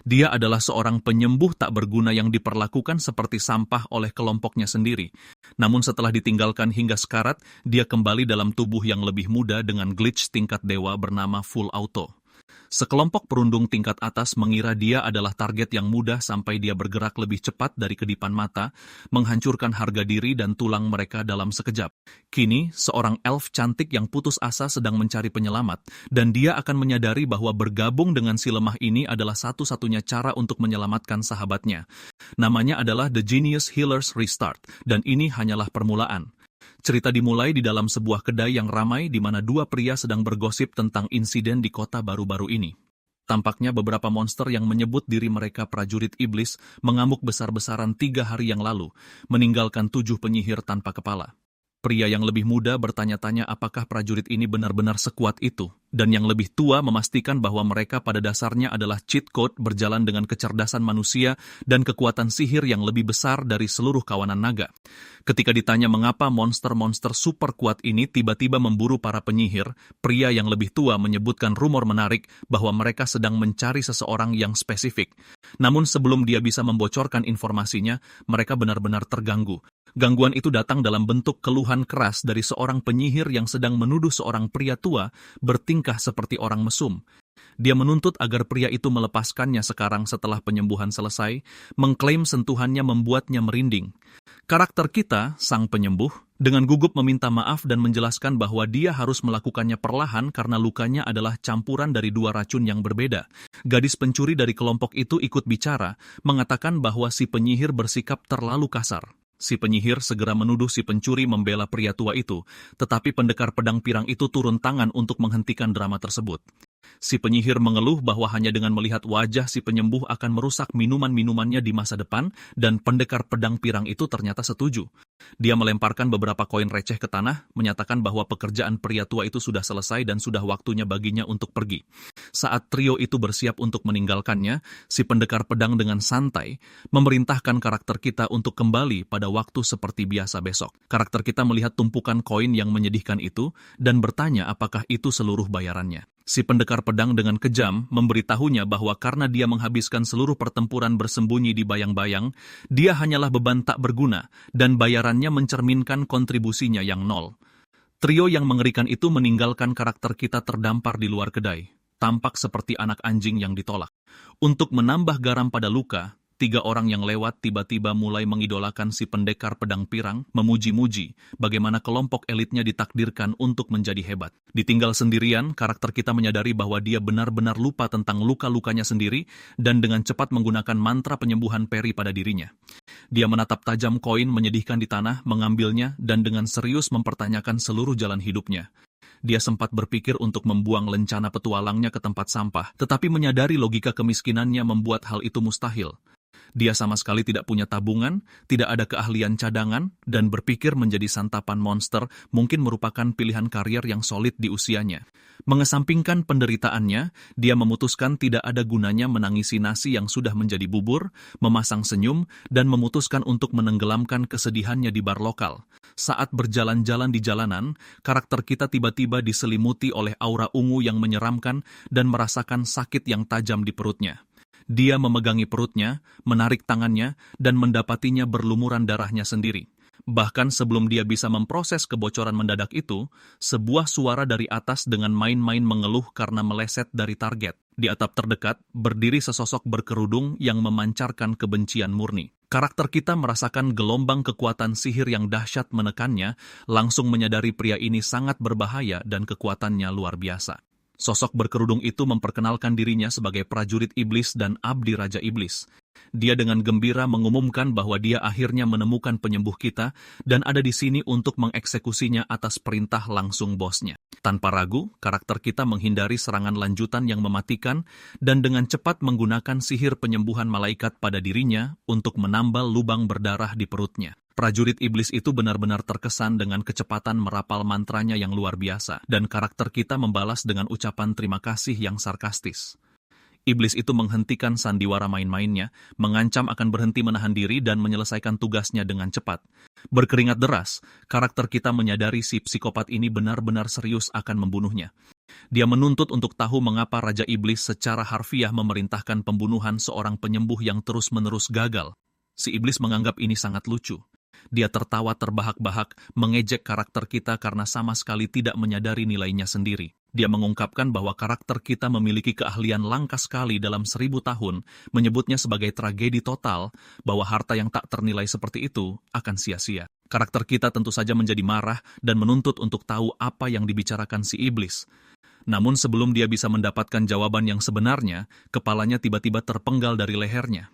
Dia adalah seorang penyembuh tak berguna yang diperlakukan seperti sampah oleh kelompoknya sendiri. Namun setelah ditinggalkan hingga sekarat, dia kembali dalam tubuh yang lebih muda dengan glitch tingkat dewa bernama Full Auto. Sekelompok perundung tingkat atas mengira dia adalah target yang mudah sampai dia bergerak lebih cepat dari kedipan mata, menghancurkan harga diri dan tulang mereka dalam sekejap. Kini, seorang elf cantik yang putus asa sedang mencari penyelamat, dan dia akan menyadari bahwa bergabung dengan si lemah ini adalah satu-satunya cara untuk menyelamatkan sahabatnya. Namanya adalah The Genius Healers Restart, dan ini hanyalah permulaan. Cerita dimulai di dalam sebuah kedai yang ramai di mana dua pria sedang bergosip tentang insiden di kota baru-baru ini. Tampaknya beberapa monster yang menyebut diri mereka prajurit iblis mengamuk besar-besaran 3 hari yang lalu, meninggalkan 7 penyihir tanpa kepala. Pria yang lebih muda bertanya-tanya apakah prajurit ini benar-benar sekuat itu, dan yang lebih tua memastikan bahwa mereka pada dasarnya adalah cheat code berjalan dengan kecerdasan manusia dan kekuatan sihir yang lebih besar dari seluruh kawanan naga. Ketika ditanya mengapa monster-monster super kuat ini tiba-tiba memburu para penyihir, pria yang lebih tua menyebutkan rumor menarik bahwa mereka sedang mencari seseorang yang spesifik. Namun sebelum dia bisa membocorkan informasinya, mereka benar-benar terganggu. Gangguan itu datang dalam bentuk keluhan keras dari seorang penyihir yang sedang menuduh seorang pria tua bertingkah seperti orang mesum. Dia menuntut agar pria itu melepaskannya sekarang setelah penyembuhan selesai, mengklaim sentuhannya membuatnya merinding. Karakter kita, sang penyembuh, dengan gugup meminta maaf dan menjelaskan bahwa dia harus melakukannya perlahan karena lukanya adalah campuran dari 2 racun yang berbeda. Gadis pencuri dari kelompok itu ikut bicara, mengatakan bahwa si penyihir bersikap terlalu kasar. Si penyihir segera menuduh si pencuri membela pria tua itu, tetapi pendekar pedang pirang itu turun tangan untuk menghentikan drama tersebut. Si penyihir mengeluh bahwa hanya dengan melihat wajah si penyembuh akan merusak minuman-minumannya di masa depan, dan pendekar pedang pirang itu ternyata setuju. Dia melemparkan beberapa koin receh ke tanah, menyatakan bahwa pekerjaan pria tua itu sudah selesai dan sudah waktunya baginya untuk pergi. Saat trio itu bersiap untuk meninggalkannya, si pendekar pedang dengan santai memerintahkan karakter kita untuk kembali pada waktu seperti biasa besok. Karakter kita melihat tumpukan koin yang menyedihkan itu dan bertanya apakah itu seluruh bayarannya. Si pendekar pedang dengan kejam memberitahunya bahwa karena dia menghabiskan seluruh pertempuran bersembunyi di bayang-bayang, dia hanyalah beban tak berguna dan bayarannya mencerminkan kontribusinya yang 0. Trio yang mengerikan itu meninggalkan karakter kita terdampar di luar kedai, tampak seperti anak anjing yang ditolak. Untuk menambah garam pada luka, 3 orang yang lewat tiba-tiba mulai mengidolakan si pendekar pedang pirang, memuji-muji bagaimana kelompok elitnya ditakdirkan untuk menjadi hebat. Ditinggal sendirian, karakter kita menyadari bahwa dia benar-benar lupa tentang luka-lukanya sendiri dan dengan cepat menggunakan mantra penyembuhan peri pada dirinya. Dia menatap tajam koin menyedihkan di tanah, mengambilnya, dan dengan serius mempertanyakan seluruh jalan hidupnya. Dia sempat berpikir untuk membuang lencana petualangnya ke tempat sampah, tetapi menyadari logika kemiskinannya membuat hal itu mustahil. Dia sama sekali tidak punya tabungan, tidak ada keahlian cadangan, dan berpikir menjadi santapan monster mungkin merupakan pilihan karier yang solid di usianya. Mengesampingkan penderitaannya, dia memutuskan tidak ada gunanya menangisi nasi yang sudah menjadi bubur, memasang senyum, dan memutuskan untuk menenggelamkan kesedihannya di bar lokal. Saat berjalan-jalan di jalanan, karakter kita tiba-tiba diselimuti oleh aura ungu yang menyeramkan dan merasakan sakit yang tajam di perutnya. Dia memegangi perutnya, menarik tangannya, dan mendapatinya berlumuran darahnya sendiri. Bahkan sebelum dia bisa memproses kebocoran mendadak itu, sebuah suara dari atas dengan main-main mengeluh karena meleset dari target. Di atap terdekat, berdiri sesosok berkerudung yang memancarkan kebencian murni. Karakter kita merasakan gelombang kekuatan sihir yang dahsyat menekannya, langsung menyadari pria ini sangat berbahaya dan kekuatannya luar biasa. Sosok berkerudung itu memperkenalkan dirinya sebagai prajurit iblis dan abdi Raja Iblis. Dia dengan gembira mengumumkan bahwa dia akhirnya menemukan penyembuh kita dan ada di sini untuk mengeksekusinya atas perintah langsung bosnya. Tanpa ragu, karakter kita menghindari serangan lanjutan yang mematikan dan dengan cepat menggunakan sihir penyembuhan malaikat pada dirinya untuk menambal lubang berdarah di perutnya. Prajurit iblis itu benar-benar terkesan dengan kecepatan merapal mantranya yang luar biasa, dan karakter kita membalas dengan ucapan terima kasih yang sarkastis. Iblis itu menghentikan sandiwara main-mainnya, mengancam akan berhenti menahan diri dan menyelesaikan tugasnya dengan cepat. Berkeringat deras, karakter kita menyadari si psikopat ini benar-benar serius akan membunuhnya. Dia menuntut untuk tahu mengapa Raja Iblis secara harfiah memerintahkan pembunuhan seorang penyembuh yang terus-menerus gagal. Si Iblis menganggap ini sangat lucu. Dia tertawa terbahak-bahak, mengejek karakter kita karena sama sekali tidak menyadari nilainya sendiri. Dia mengungkapkan bahwa karakter kita memiliki keahlian langka sekali dalam 1000 tahun, menyebutnya sebagai tragedi total, bahwa harta yang tak ternilai seperti itu akan sia-sia. Karakter kita tentu saja menjadi marah dan menuntut untuk tahu apa yang dibicarakan si Iblis. Namun sebelum dia bisa mendapatkan jawaban yang sebenarnya, kepalanya tiba-tiba terpenggal dari lehernya.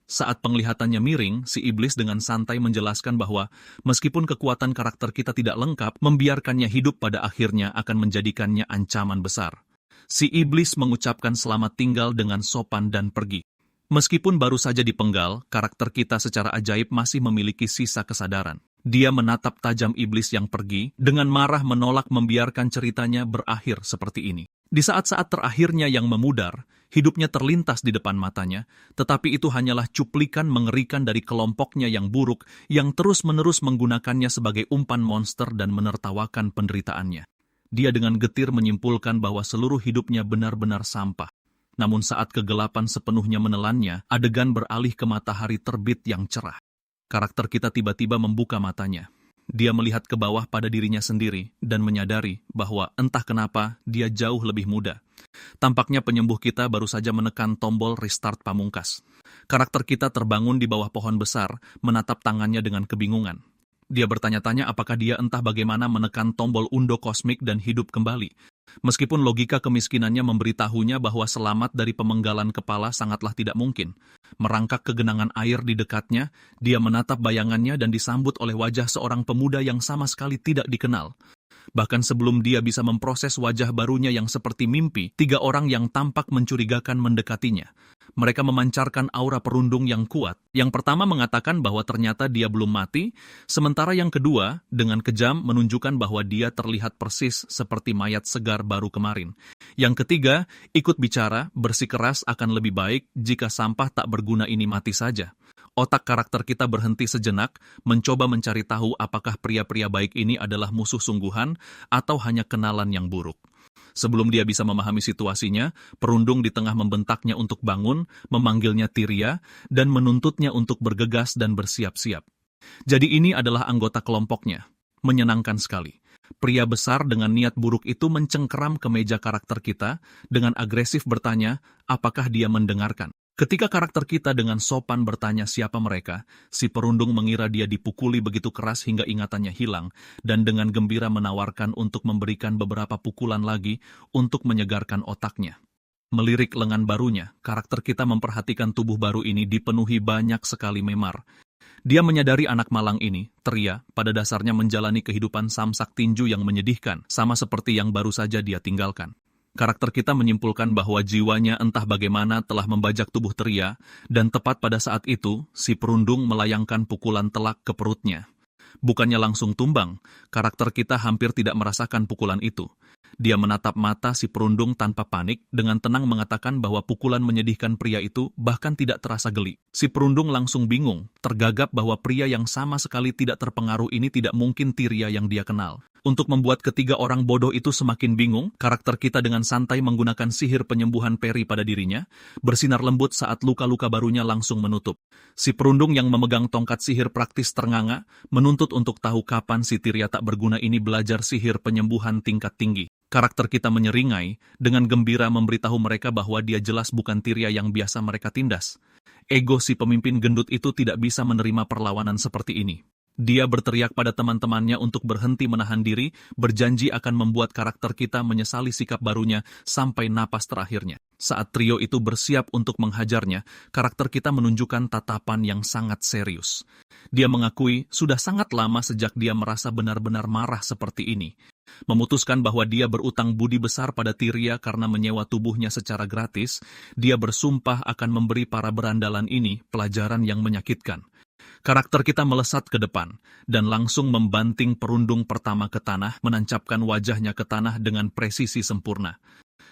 Saat penglihatannya miring, si Iblis dengan santai menjelaskan bahwa meskipun kekuatan karakter kita tidak lengkap, membiarkannya hidup pada akhirnya akan menjadikannya ancaman besar. Si Iblis mengucapkan selamat tinggal dengan sopan dan pergi. Meskipun baru saja dipenggal, karakter kita secara ajaib masih memiliki sisa kesadaran. Dia menatap tajam Iblis yang pergi, dengan marah menolak membiarkan ceritanya berakhir seperti ini. Di saat-saat terakhirnya yang memudar, hidupnya terlintas di depan matanya, tetapi itu hanyalah cuplikan mengerikan dari kelompoknya yang buruk, yang terus-menerus menggunakannya sebagai umpan monster dan menertawakan penderitaannya. Dia dengan getir menyimpulkan bahwa seluruh hidupnya benar-benar sampah. Namun saat kegelapan sepenuhnya menelannya, adegan beralih ke matahari terbit yang cerah. Karakter kita tiba-tiba membuka matanya. Dia melihat ke bawah pada dirinya sendiri dan menyadari bahwa entah kenapa dia jauh lebih muda. Tampaknya penyembuh kita baru saja menekan tombol restart pamungkas. Karakter kita terbangun di bawah pohon besar, menatap tangannya dengan kebingungan. Dia bertanya-tanya apakah dia entah bagaimana menekan tombol undo kosmik dan hidup kembali. Meskipun logika kemiskinannya memberitahunya bahwa selamat dari pemenggalan kepala sangatlah tidak mungkin. Merangkak ke genangan air di dekatnya, dia menatap bayangannya dan disambut oleh wajah seorang pemuda yang sama sekali tidak dikenal. Bahkan sebelum dia bisa memproses wajah barunya yang seperti mimpi, 3 orang yang tampak mencurigakan mendekatinya. Mereka memancarkan aura perundung yang kuat. Yang pertama mengatakan bahwa ternyata dia belum mati, sementara yang kedua dengan kejam menunjukkan bahwa dia terlihat persis seperti mayat segar baru kemarin. Yang ketiga ikut bicara, bersikeras akan lebih baik jika sampah tak berguna ini mati saja. Otak karakter kita berhenti sejenak, mencoba mencari tahu apakah pria-pria baik ini adalah musuh sungguhan atau hanya kenalan yang buruk. Sebelum dia bisa memahami situasinya, perundung di tengah membentaknya untuk bangun, memanggilnya Tyria, dan menuntutnya untuk bergegas dan bersiap-siap. Jadi ini adalah anggota kelompoknya. Menyenangkan sekali. Pria besar dengan niat buruk itu mencengkeram ke meja karakter kita, dengan agresif bertanya, apakah dia mendengarkan. Ketika karakter kita dengan sopan bertanya siapa mereka, si perundung mengira dia dipukuli begitu keras hingga ingatannya hilang, dan dengan gembira menawarkan untuk memberikan beberapa pukulan lagi untuk menyegarkan otaknya. Melirik lengan barunya, karakter kita memperhatikan tubuh baru ini dipenuhi banyak sekali memar. Dia menyadari anak malang ini, Tyria, pada dasarnya menjalani kehidupan samsak tinju yang menyedihkan, sama seperti yang baru saja dia tinggalkan. Karakter kita menyimpulkan bahwa jiwanya entah bagaimana telah membajak tubuh Tyria, dan tepat pada saat itu, si perundung melayangkan pukulan telak ke perutnya. Bukannya langsung tumbang, karakter kita hampir tidak merasakan pukulan itu. Dia menatap mata si perundung tanpa panik, dengan tenang mengatakan bahwa pukulan menyedihkan pria itu bahkan tidak terasa geli. Si perundung langsung bingung, tergagap bahwa pria yang sama sekali tidak terpengaruh ini tidak mungkin Tyria yang dia kenal. Untuk membuat ketiga orang bodoh itu semakin bingung, karakter kita dengan santai menggunakan sihir penyembuhan peri pada dirinya, bersinar lembut saat luka-luka barunya langsung menutup. Si perundung yang memegang tongkat sihir praktis ternganga, menuntut untuk tahu kapan si Tyria tak berguna ini belajar sihir penyembuhan tingkat tinggi. Karakter kita menyeringai, dengan gembira memberitahu mereka bahwa dia jelas bukan Tyria yang biasa mereka tindas. Ego si pemimpin gendut itu tidak bisa menerima perlawanan seperti ini. Dia berteriak pada teman-temannya untuk berhenti menahan diri, berjanji akan membuat karakter kita menyesali sikap barunya sampai napas terakhirnya. Saat trio itu bersiap untuk menghajarnya, karakter kita menunjukkan tatapan yang sangat serius. Dia mengakui sudah sangat lama sejak dia merasa benar-benar marah seperti ini. Memutuskan bahwa dia berutang budi besar pada Tyria karena menyewa tubuhnya secara gratis, dia bersumpah akan memberi para berandalan ini pelajaran yang menyakitkan. Karakter kita melesat ke depan, dan langsung membanting perundung pertama ke tanah, menancapkan wajahnya ke tanah dengan presisi sempurna.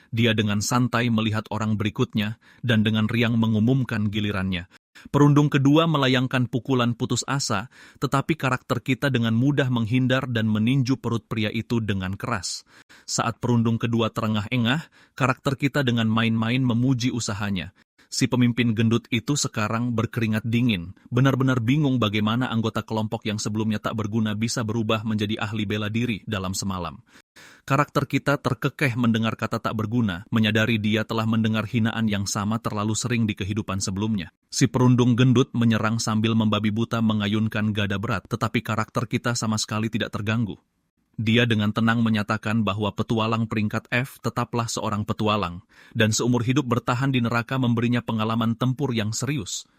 Dia dengan santai melihat orang berikutnya, dan dengan riang mengumumkan gilirannya. Perundung kedua melayangkan pukulan putus asa, tetapi karakter kita dengan mudah menghindar dan meninju perut pria itu dengan keras. Saat perundung kedua terengah-engah, karakter kita dengan main-main memuji usahanya. Si pemimpin gendut itu sekarang berkeringat dingin, benar-benar bingung bagaimana anggota kelompok yang sebelumnya tak berguna bisa berubah menjadi ahli bela diri dalam semalam. Karakter kita terkekeh mendengar kata tak berguna, menyadari dia telah mendengar hinaan yang sama terlalu sering di kehidupan sebelumnya. Si perundung gendut menyerang sambil membabi buta mengayunkan gada berat, tetapi karakter kita sama sekali tidak terganggu. Dia dengan tenang menyatakan bahwa petualang peringkat F tetaplah seorang petualang, dan seumur hidup bertahan di neraka memberinya pengalaman tempur yang serius.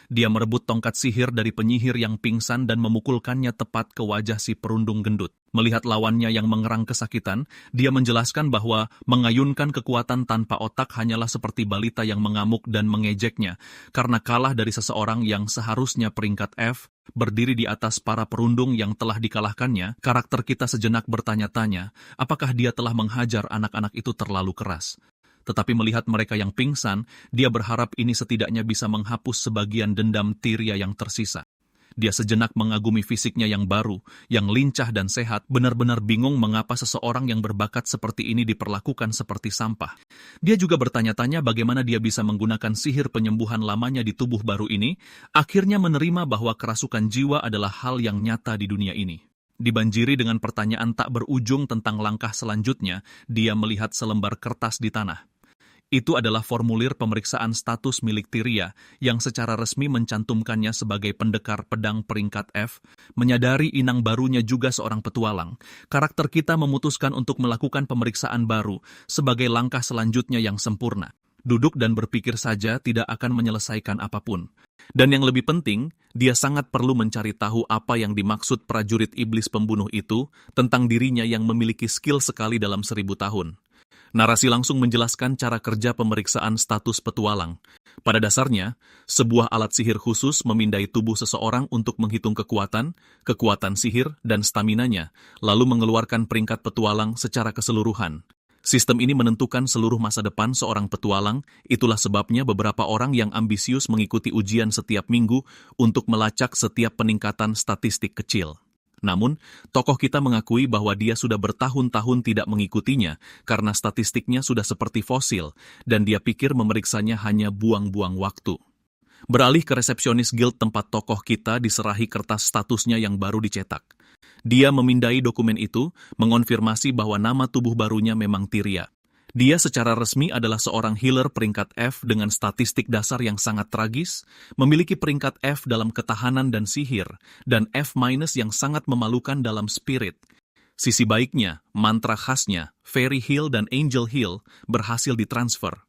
Dia merebut tongkat sihir dari penyihir yang pingsan dan memukulkannya tepat ke wajah si perundung gendut. Melihat lawannya yang mengerang kesakitan, dia menjelaskan bahwa mengayunkan kekuatan tanpa otak hanyalah seperti balita yang mengamuk dan mengejeknya, karena kalah dari seseorang yang seharusnya peringkat F, berdiri di atas para perundung yang telah dikalahkannya. Karakter kita sejenak bertanya-tanya, apakah dia telah menghajar anak-anak itu terlalu keras. Tetapi melihat mereka yang pingsan, dia berharap ini setidaknya bisa menghapus sebagian dendam Tyria yang tersisa. Dia sejenak mengagumi fisiknya yang baru, yang lincah dan sehat, benar-benar bingung mengapa seseorang yang berbakat seperti ini diperlakukan seperti sampah. Dia juga bertanya-tanya bagaimana dia bisa menggunakan sihir penyembuhan lamanya di tubuh baru ini, akhirnya menerima bahwa kerasukan jiwa adalah hal yang nyata di dunia ini. Dibanjiri dengan pertanyaan tak berujung tentang langkah selanjutnya, dia melihat selembar kertas di tanah. Itu adalah formulir pemeriksaan status milik Tyria yang secara resmi mencantumkannya sebagai pendekar pedang peringkat F, menyadari inang barunya juga seorang petualang. Karakter kita memutuskan untuk melakukan pemeriksaan baru sebagai langkah selanjutnya yang sempurna. Duduk dan berpikir saja tidak akan menyelesaikan apapun. Dan yang lebih penting, dia sangat perlu mencari tahu apa yang dimaksud prajurit iblis pembunuh itu tentang dirinya yang memiliki skill sekali dalam 1000 tahun. Narasi langsung menjelaskan cara kerja pemeriksaan status petualang. Pada dasarnya, sebuah alat sihir khusus memindai tubuh seseorang untuk menghitung kekuatan sihir, dan staminanya, lalu mengeluarkan peringkat petualang secara keseluruhan. Sistem ini menentukan seluruh masa depan seorang petualang, itulah sebabnya beberapa orang yang ambisius mengikuti ujian setiap minggu untuk melacak setiap peningkatan statistik kecil. Namun, tokoh kita mengakui bahwa dia sudah bertahun-tahun tidak mengikutinya karena statistiknya sudah seperti fosil dan dia pikir memeriksanya hanya buang-buang waktu. Beralih ke resepsionis guild tempat tokoh kita diserahi kertas statusnya yang baru dicetak. Dia memindai dokumen itu, mengonfirmasi bahwa nama tubuh barunya memang Tyria. Dia secara resmi adalah seorang healer peringkat F dengan statistik dasar yang sangat tragis, memiliki peringkat F dalam ketahanan dan sihir, dan F- yang sangat memalukan dalam spirit. Sisi baiknya, mantra khasnya, Fairy Heal dan Angel Heal, berhasil ditransfer.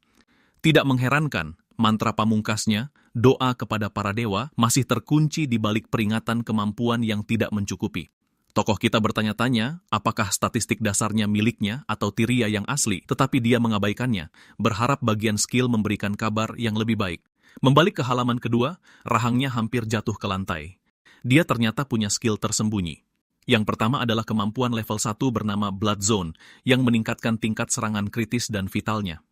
Tidak mengherankan, mantra pamungkasnya, doa kepada para dewa, masih terkunci di balik peringatan kemampuan yang tidak mencukupi. Tokoh kita bertanya-tanya apakah statistik dasarnya miliknya atau Tyria yang asli, tetapi dia mengabaikannya, berharap bagian skill memberikan kabar yang lebih baik. Membalik ke halaman kedua, rahangnya hampir jatuh ke lantai. Dia ternyata punya skill tersembunyi. Yang pertama adalah kemampuan level 1 bernama Blood Zone, yang meningkatkan tingkat serangan kritis dan vitalnya.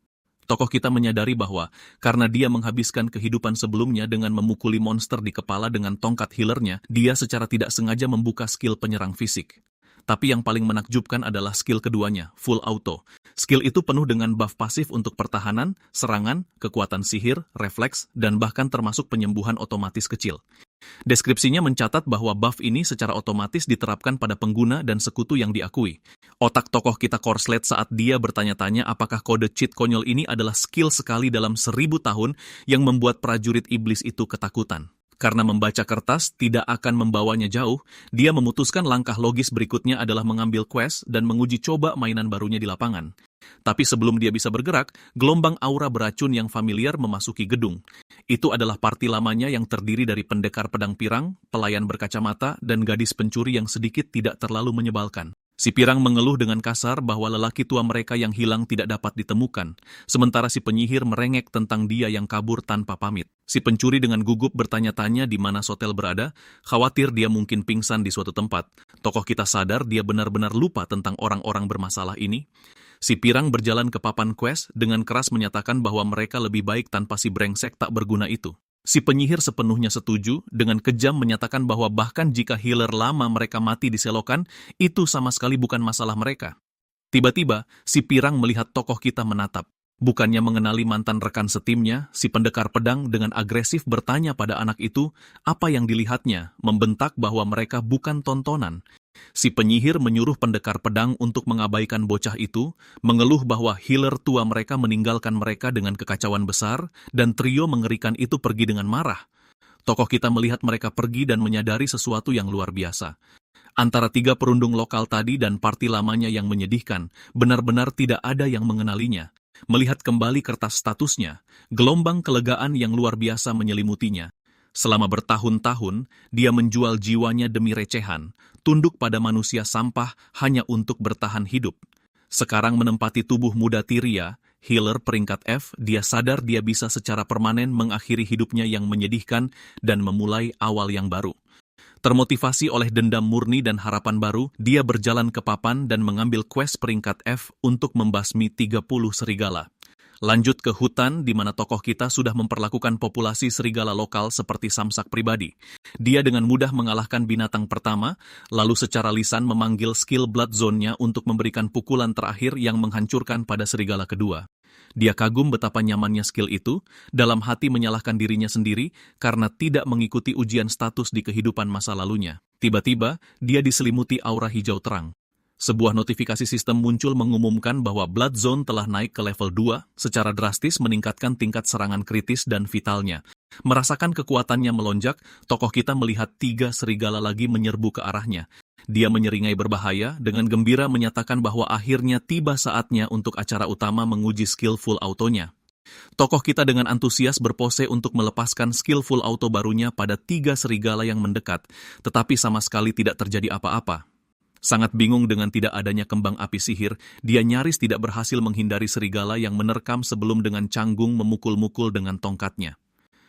Tokoh kita menyadari bahwa karena dia menghabiskan kehidupan sebelumnya dengan memukuli monster di kepala dengan tongkat healernya, dia secara tidak sengaja membuka skill penyerang fisik. Tapi yang paling menakjubkan adalah skill keduanya, Full Auto. Skill itu penuh dengan buff pasif untuk pertahanan, serangan, kekuatan sihir, refleks, dan bahkan termasuk penyembuhan otomatis kecil. Deskripsinya mencatat bahwa buff ini secara otomatis diterapkan pada pengguna dan sekutu yang diakui. Otak tokoh kita korslet saat dia bertanya-tanya apakah kode cheat konyol ini adalah skill sekali dalam 1000 tahun yang membuat prajurit iblis itu ketakutan. Karena membaca kertas tidak akan membawanya jauh, dia memutuskan langkah logis berikutnya adalah mengambil quest dan menguji coba mainan barunya di lapangan. Tapi sebelum dia bisa bergerak, gelombang aura beracun yang familiar memasuki gedung. Itu adalah parti lamanya yang terdiri dari pendekar pedang pirang, pelayan berkacamata, dan gadis pencuri yang sedikit tidak terlalu menyebalkan. Si pirang mengeluh dengan kasar bahwa lelaki tua mereka yang hilang tidak dapat ditemukan, sementara si penyihir merengek tentang dia yang kabur tanpa pamit. Si pencuri dengan gugup bertanya-tanya di mana Sotel berada, khawatir dia mungkin pingsan di suatu tempat. Tokoh kita sadar dia benar-benar lupa tentang orang-orang bermasalah ini. Si pirang berjalan ke papan quest dengan keras menyatakan bahwa mereka lebih baik tanpa si brengsek tak berguna itu. Si penyihir sepenuhnya setuju, dengan kejam menyatakan bahwa bahkan jika healer lama mereka mati di selokan, itu sama sekali bukan masalah mereka. Tiba-tiba, si pirang melihat tokoh kita menatap. Bukannya mengenali mantan rekan setimnya, si pendekar pedang dengan agresif bertanya pada anak itu apa yang dilihatnya, membentak bahwa mereka bukan tontonan. Si penyihir menyuruh pendekar pedang untuk mengabaikan bocah itu, mengeluh bahwa healer tua mereka meninggalkan mereka dengan kekacauan besar, dan trio mengerikan itu pergi dengan marah. Tokoh kita melihat mereka pergi dan menyadari sesuatu yang luar biasa. Antara 3 perundung lokal tadi dan parti lamanya yang menyedihkan, benar-benar tidak ada yang mengenalinya. Melihat kembali kertas statusnya, gelombang kelegaan yang luar biasa menyelimutinya. Selama bertahun-tahun, dia menjual jiwanya demi recehan, tunduk pada manusia sampah hanya untuk bertahan hidup. Sekarang menempati tubuh muda Tyria, healer peringkat F, dia sadar dia bisa secara permanen mengakhiri hidupnya yang menyedihkan dan memulai awal yang baru. Termotivasi oleh dendam murni dan harapan baru, dia berjalan ke papan dan mengambil quest peringkat F untuk membasmi 30 serigala. Lanjut ke hutan di mana tokoh kita sudah memperlakukan populasi serigala lokal seperti samsak pribadi. Dia dengan mudah mengalahkan binatang pertama, lalu secara lisan memanggil skill Blood Zone-nya untuk memberikan pukulan terakhir yang menghancurkan pada serigala kedua. Dia kagum betapa nyamannya skill itu, dalam hati menyalahkan dirinya sendiri karena tidak mengikuti ujian status di kehidupan masa lalunya. Tiba-tiba, dia diselimuti aura hijau terang. Sebuah notifikasi sistem muncul mengumumkan bahwa Blood Zone telah naik ke level 2, secara drastis meningkatkan tingkat serangan kritis dan vitalnya. Merasakan kekuatannya melonjak, tokoh kita melihat 3 serigala lagi menyerbu ke arahnya. Dia menyeringai berbahaya, dengan gembira menyatakan bahwa akhirnya tiba saatnya untuk acara utama menguji skill full autonya. Tokoh kita dengan antusias berpose untuk melepaskan skill full auto barunya pada 3 serigala yang mendekat, tetapi sama sekali tidak terjadi apa-apa. Sangat bingung dengan tidak adanya kembang api sihir, dia nyaris tidak berhasil menghindari serigala yang menerkam sebelum dengan canggung memukul-mukul dengan tongkatnya.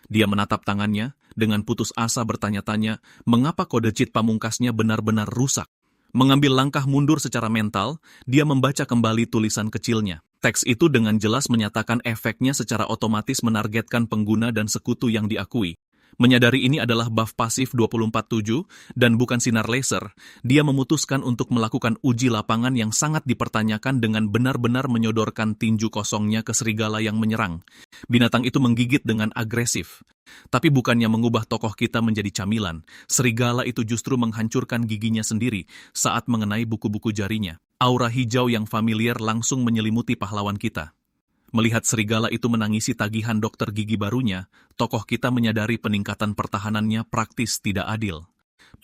Dia menatap tangannya, dengan putus asa bertanya-tanya mengapa kode cheat pamungkasnya benar-benar rusak. Mengambil langkah mundur secara mental, dia membaca kembali tulisan kecilnya. Teks itu dengan jelas menyatakan efeknya secara otomatis menargetkan pengguna dan sekutu yang diakui. Menyadari ini adalah buff pasif 24/7 dan bukan sinar laser, dia memutuskan untuk melakukan uji lapangan yang sangat dipertanyakan dengan benar-benar menyodorkan tinju kosongnya ke serigala yang menyerang. Binatang itu menggigit dengan agresif. Tapi bukannya mengubah tokoh kita menjadi camilan, serigala itu justru menghancurkan giginya sendiri saat mengenai buku-buku jarinya. Aura hijau yang familiar langsung menyelimuti pahlawan kita. Melihat serigala itu menangisi tagihan dokter gigi barunya, tokoh kita menyadari peningkatan pertahanannya praktis tidak adil.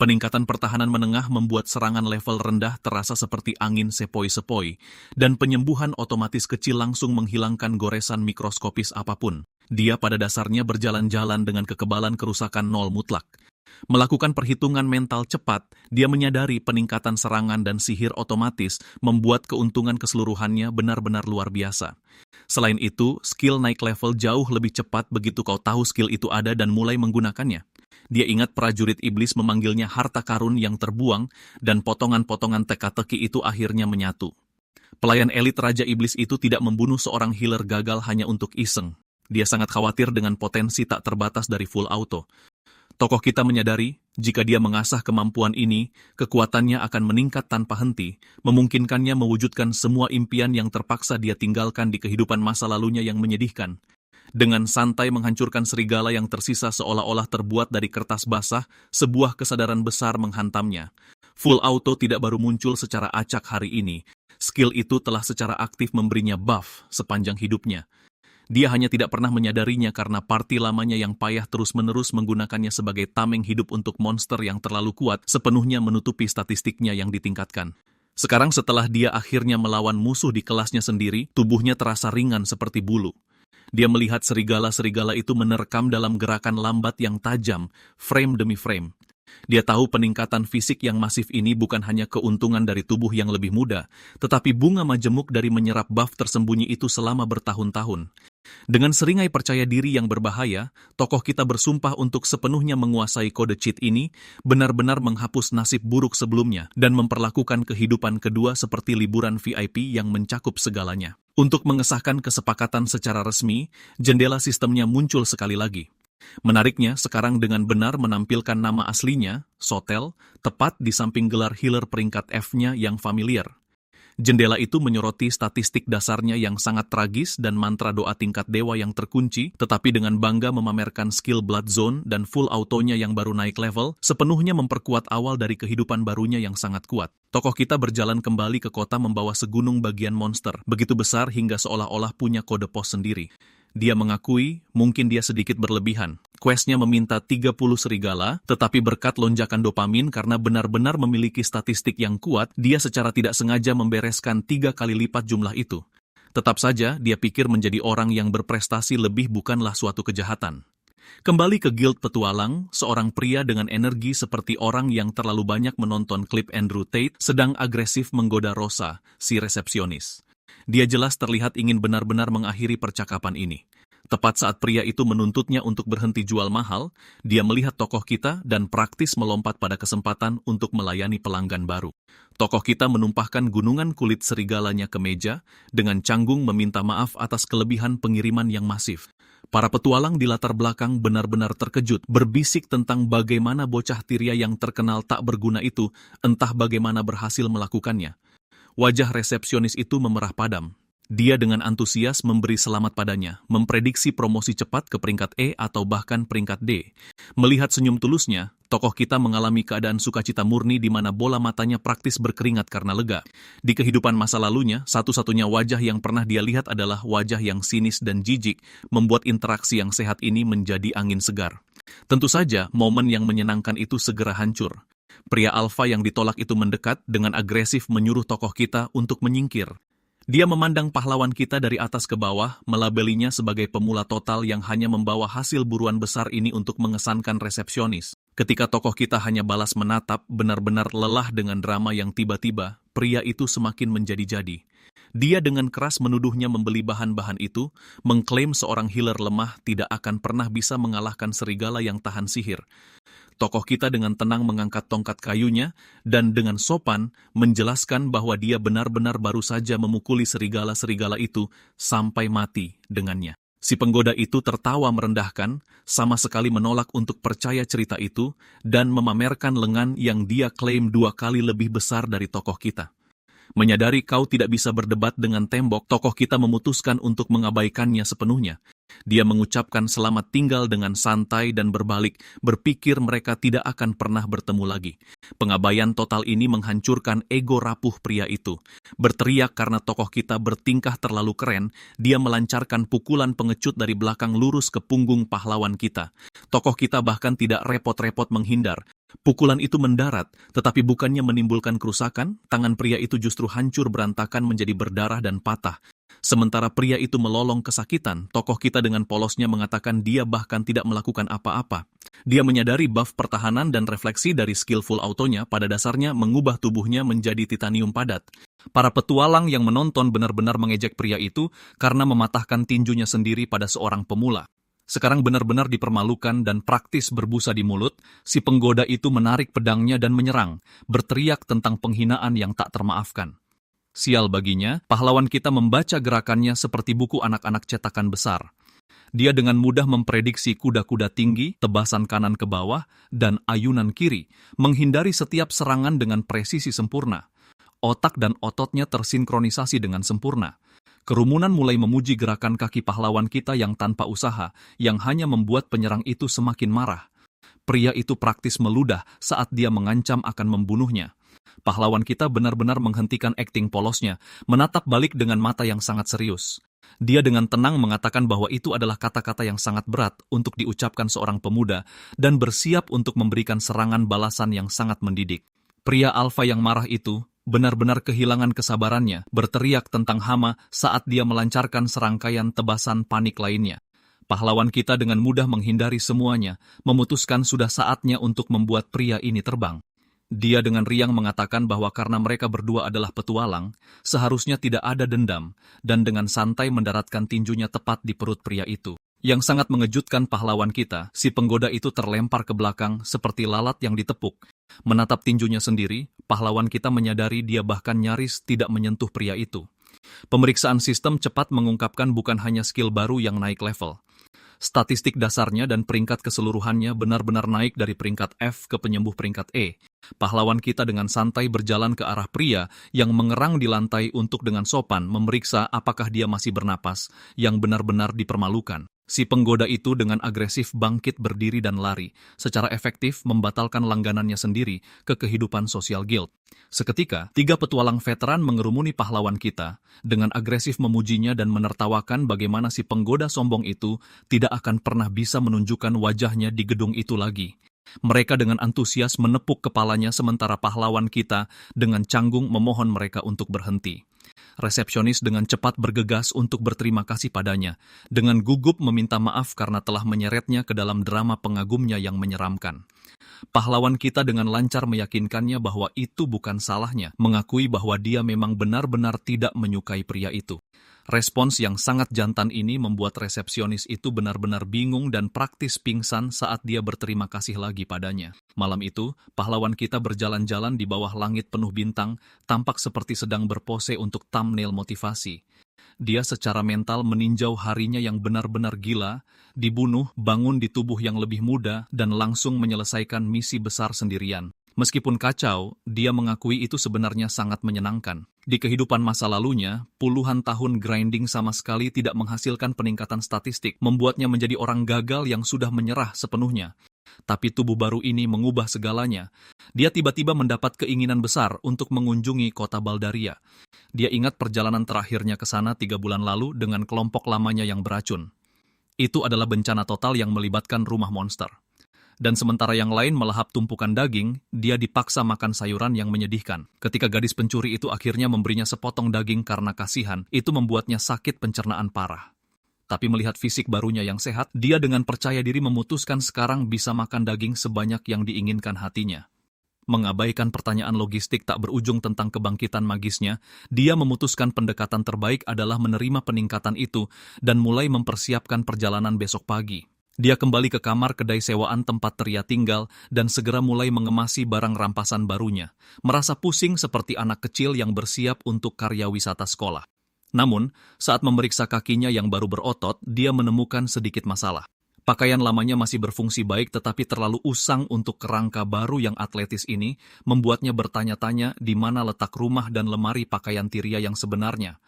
Peningkatan pertahanan menengah membuat serangan level rendah terasa seperti angin sepoi-sepoi, dan penyembuhan otomatis kecil langsung menghilangkan goresan mikroskopis apapun. Dia pada dasarnya berjalan-jalan dengan kekebalan kerusakan 0 mutlak. Melakukan perhitungan mental cepat, dia menyadari peningkatan serangan dan sihir otomatis membuat keuntungan keseluruhannya benar-benar luar biasa. Selain itu, skill naik level jauh lebih cepat begitu kau tahu skill itu ada dan mulai menggunakannya. Dia ingat prajurit iblis memanggilnya harta karun yang terbuang, dan potongan-potongan teka-teki itu akhirnya menyatu. Pelayan elit Raja Iblis itu tidak membunuh seorang healer gagal hanya untuk iseng. Dia sangat khawatir dengan potensi tak terbatas dari full auto. Tokoh kita menyadari, jika dia mengasah kemampuan ini, kekuatannya akan meningkat tanpa henti, memungkinkannya mewujudkan semua impian yang terpaksa dia tinggalkan di kehidupan masa lalunya yang menyedihkan. Dengan santai menghancurkan serigala yang tersisa seolah-olah terbuat dari kertas basah, sebuah kesadaran besar menghantamnya. Full auto tidak baru muncul secara acak hari ini. Skill itu telah secara aktif memberinya buff sepanjang hidupnya. Dia hanya tidak pernah menyadarinya karena parti lamanya yang payah terus-menerus menggunakannya sebagai tameng hidup untuk monster yang terlalu kuat sepenuhnya menutupi statistiknya yang ditingkatkan. Sekarang setelah dia akhirnya melawan musuh di kelasnya sendiri, tubuhnya terasa ringan seperti bulu. Dia melihat serigala-serigala itu menerkam dalam gerakan lambat yang tajam, frame demi frame. Dia tahu peningkatan fisik yang masif ini bukan hanya keuntungan dari tubuh yang lebih muda, tetapi bunga majemuk dari menyerap buff tersembunyi itu selama bertahun-tahun. Dengan seringai percaya diri yang berbahaya, tokoh kita bersumpah untuk sepenuhnya menguasai kode cheat ini, benar-benar menghapus nasib buruk sebelumnya, dan memperlakukan kehidupan kedua seperti liburan VIP yang mencakup segalanya. Untuk mengesahkan kesepakatan secara resmi, jendela sistemnya muncul sekali lagi. Menariknya, sekarang dengan benar menampilkan nama aslinya, Sotel, tepat di samping gelar healer peringkat F-nya yang familiar. Jendela itu menyoroti statistik dasarnya yang sangat tragis dan mantra doa tingkat dewa yang terkunci, tetapi dengan bangga memamerkan skill Blood Zone dan full autonya yang baru naik level, sepenuhnya memperkuat awal dari kehidupan barunya yang sangat kuat. Tokoh kita berjalan kembali ke kota membawa segunung bagian monster, begitu besar hingga seolah-olah punya kode pos sendiri. Dia mengakui, mungkin dia sedikit berlebihan. Questnya meminta 30 serigala, tetapi berkat lonjakan dopamin karena benar-benar memiliki statistik yang kuat, dia secara tidak sengaja membereskan 3 kali lipat jumlah itu. Tetap saja, dia pikir menjadi orang yang berprestasi lebih bukanlah suatu kejahatan. Kembali ke Guild Petualang, seorang pria dengan energi seperti orang yang terlalu banyak menonton klip Andrew Tate sedang agresif menggoda Rosa, si resepsionis. Dia jelas terlihat ingin benar-benar mengakhiri percakapan ini. Tepat saat pria itu menuntutnya untuk berhenti jual mahal, dia melihat tokoh kita dan praktis melompat pada kesempatan untuk melayani pelanggan baru. Tokoh kita menumpahkan gunungan kulit serigalanya ke meja, dengan canggung meminta maaf atas kelebihan pengiriman yang masif. Para petualang di latar belakang benar-benar terkejut, berbisik tentang bagaimana bocah tiria yang terkenal tak berguna itu, entah bagaimana berhasil melakukannya. Wajah resepsionis itu memerah padam. Dia dengan antusias memberi selamat padanya, memprediksi promosi cepat ke peringkat E atau bahkan peringkat D. Melihat senyum tulusnya, tokoh kita mengalami keadaan sukacita murni di mana bola matanya praktis berkeringat karena lega. Di kehidupan masa lalunya, satu-satunya wajah yang pernah dia lihat adalah wajah yang sinis dan jijik, membuat interaksi yang sehat ini menjadi angin segar. Tentu saja, momen yang menyenangkan itu segera hancur. Pria alfa yang ditolak itu mendekat dengan agresif menyuruh tokoh kita untuk menyingkir. Dia memandang pahlawan kita dari atas ke bawah, melabelinya sebagai pemula total yang hanya membawa hasil buruan besar ini untuk mengesankan resepsionis. Ketika tokoh kita hanya balas menatap, benar-benar lelah dengan drama yang tiba-tiba, pria itu semakin menjadi-jadi. Dia dengan keras menuduhnya membeli bahan-bahan itu, mengklaim seorang healer lemah tidak akan pernah bisa mengalahkan serigala yang tahan sihir. Tokoh kita dengan tenang mengangkat tongkat kayunya dan dengan sopan menjelaskan bahwa dia benar-benar baru saja memukuli serigala-serigala itu sampai mati dengannya. Si penggoda itu tertawa merendahkan, sama sekali menolak untuk percaya cerita itu dan memamerkan lengan yang dia klaim 2 kali lebih besar dari tokoh kita. Menyadari kau tidak bisa berdebat dengan tembok, tokoh kita memutuskan untuk mengabaikannya sepenuhnya. Dia mengucapkan selamat tinggal dengan santai dan berbalik, berpikir mereka tidak akan pernah bertemu lagi. Pengabaian total ini menghancurkan ego rapuh pria itu. Berteriak karena tokoh kita bertingkah terlalu keren, dia melancarkan pukulan pengecut dari belakang lurus ke punggung pahlawan kita. Tokoh kita bahkan tidak repot-repot menghindar. Pukulan itu mendarat, tetapi bukannya menimbulkan kerusakan, tangan pria itu justru hancur berantakan menjadi berdarah dan patah. Sementara pria itu melolong kesakitan, tokoh kita dengan polosnya mengatakan dia bahkan tidak melakukan apa-apa. Dia menyadari buff pertahanan dan refleksi dari skillful autonya pada dasarnya mengubah tubuhnya menjadi titanium padat. Para petualang yang menonton benar-benar mengejek pria itu karena mematahkan tinjunya sendiri pada seorang pemula. Sekarang benar-benar dipermalukan dan praktis berbusa di mulut, si penggoda itu menarik pedangnya dan menyerang, berteriak tentang penghinaan yang tak termaafkan. Sial baginya, pahlawan kita membaca gerakannya seperti buku anak-anak cetakan besar. Dia dengan mudah memprediksi kuda-kuda tinggi, tebasan kanan ke bawah, dan ayunan kiri, menghindari setiap serangan dengan presisi sempurna. Otak dan ototnya tersinkronisasi dengan sempurna. Kerumunan mulai memuji gerakan kaki pahlawan kita yang tanpa usaha, yang hanya membuat penyerang itu semakin marah. Pria itu praktis meludah saat dia mengancam akan membunuhnya. Pahlawan kita benar-benar menghentikan akting polosnya, menatap balik dengan mata yang sangat serius. Dia dengan tenang mengatakan bahwa itu adalah kata-kata yang sangat berat untuk diucapkan seorang pemuda, dan bersiap untuk memberikan serangan balasan yang sangat mendidik. Pria alfa yang marah itu benar-benar kehilangan kesabarannya, berteriak tentang hama saat dia melancarkan serangkaian tebasan panik lainnya. Pahlawan kita dengan mudah menghindari semuanya, memutuskan sudah saatnya untuk membuat pria ini terbang. Dia dengan riang mengatakan bahwa karena mereka berdua adalah petualang, seharusnya tidak ada dendam, dan dengan santai mendaratkan tinjunya tepat di perut pria itu. Yang sangat mengejutkan pahlawan kita, si penggoda itu terlempar ke belakang seperti lalat yang ditepuk. Menatap tinjunya sendiri, pahlawan kita menyadari dia bahkan nyaris tidak menyentuh pria itu. Pemeriksaan sistem cepat mengungkapkan bukan hanya skill baru yang naik level. Statistik dasarnya dan peringkat keseluruhannya benar-benar naik dari peringkat F ke penyembuh peringkat E. Pahlawan kita dengan santai berjalan ke arah pria yang mengerang di lantai untuk dengan sopan memeriksa apakah dia masih bernapas, yang benar-benar dipermalukan. Si penggoda itu dengan agresif bangkit berdiri dan lari, secara efektif membatalkan langganannya sendiri ke kehidupan sosial guild. Seketika, 3 petualang veteran mengerumuni pahlawan kita, dengan agresif memujinya dan menertawakan bagaimana si penggoda sombong itu tidak akan pernah bisa menunjukkan wajahnya di gedung itu lagi. Mereka dengan antusias menepuk kepalanya sementara pahlawan kita dengan canggung memohon mereka untuk berhenti. Resepsionis dengan cepat bergegas untuk berterima kasih padanya, dengan gugup meminta maaf karena telah menyeretnya ke dalam drama pengagumnya yang menyeramkan. Pahlawan kita dengan lancar meyakinkannya bahwa itu bukan salahnya, mengakui bahwa dia memang benar-benar tidak menyukai pria itu. Respons yang sangat jantan ini membuat resepsionis itu benar-benar bingung dan praktis pingsan saat dia berterima kasih lagi padanya. Malam itu, pahlawan kita berjalan-jalan di bawah langit penuh bintang, tampak seperti sedang berpose untuk thumbnail motivasi. Dia secara mental meninjau harinya yang benar-benar gila, dibunuh, bangun di tubuh yang lebih muda, dan langsung menyelesaikan misi besar sendirian. Meskipun kacau, dia mengakui itu sebenarnya sangat menyenangkan. Di kehidupan masa lalunya, puluhan tahun grinding sama sekali tidak menghasilkan peningkatan statistik, membuatnya menjadi orang gagal yang sudah menyerah sepenuhnya. Tapi tubuh baru ini mengubah segalanya. Dia tiba-tiba mendapat keinginan besar untuk mengunjungi kota Baldaria. Dia ingat perjalanan terakhirnya ke sana 3 bulan lalu dengan kelompok lamanya yang beracun. Itu adalah bencana total yang melibatkan rumah monster. Dan sementara yang lain melahap tumpukan daging, dia dipaksa makan sayuran yang menyedihkan. Ketika gadis pencuri itu akhirnya memberinya sepotong daging karena kasihan, itu membuatnya sakit pencernaan parah. Tapi melihat fisik barunya yang sehat, dia dengan percaya diri memutuskan sekarang bisa makan daging sebanyak yang diinginkan hatinya. Mengabaikan pertanyaan logistik tak berujung tentang kebangkitan magisnya, dia memutuskan pendekatan terbaik adalah menerima peningkatan itu dan mulai mempersiapkan perjalanan besok pagi. Dia kembali ke kamar kedai sewaan tempat Tria tinggal dan segera mulai mengemasi barang rampasan barunya, merasa pusing seperti anak kecil yang bersiap untuk karya wisata sekolah. Namun, saat memeriksa kakinya yang baru berotot, dia menemukan sedikit masalah. Pakaian lamanya masih berfungsi baik tetapi terlalu usang untuk kerangka baru yang atletis ini, membuatnya bertanya-tanya di mana letak rumah dan lemari pakaian Tyria yang sebenarnya.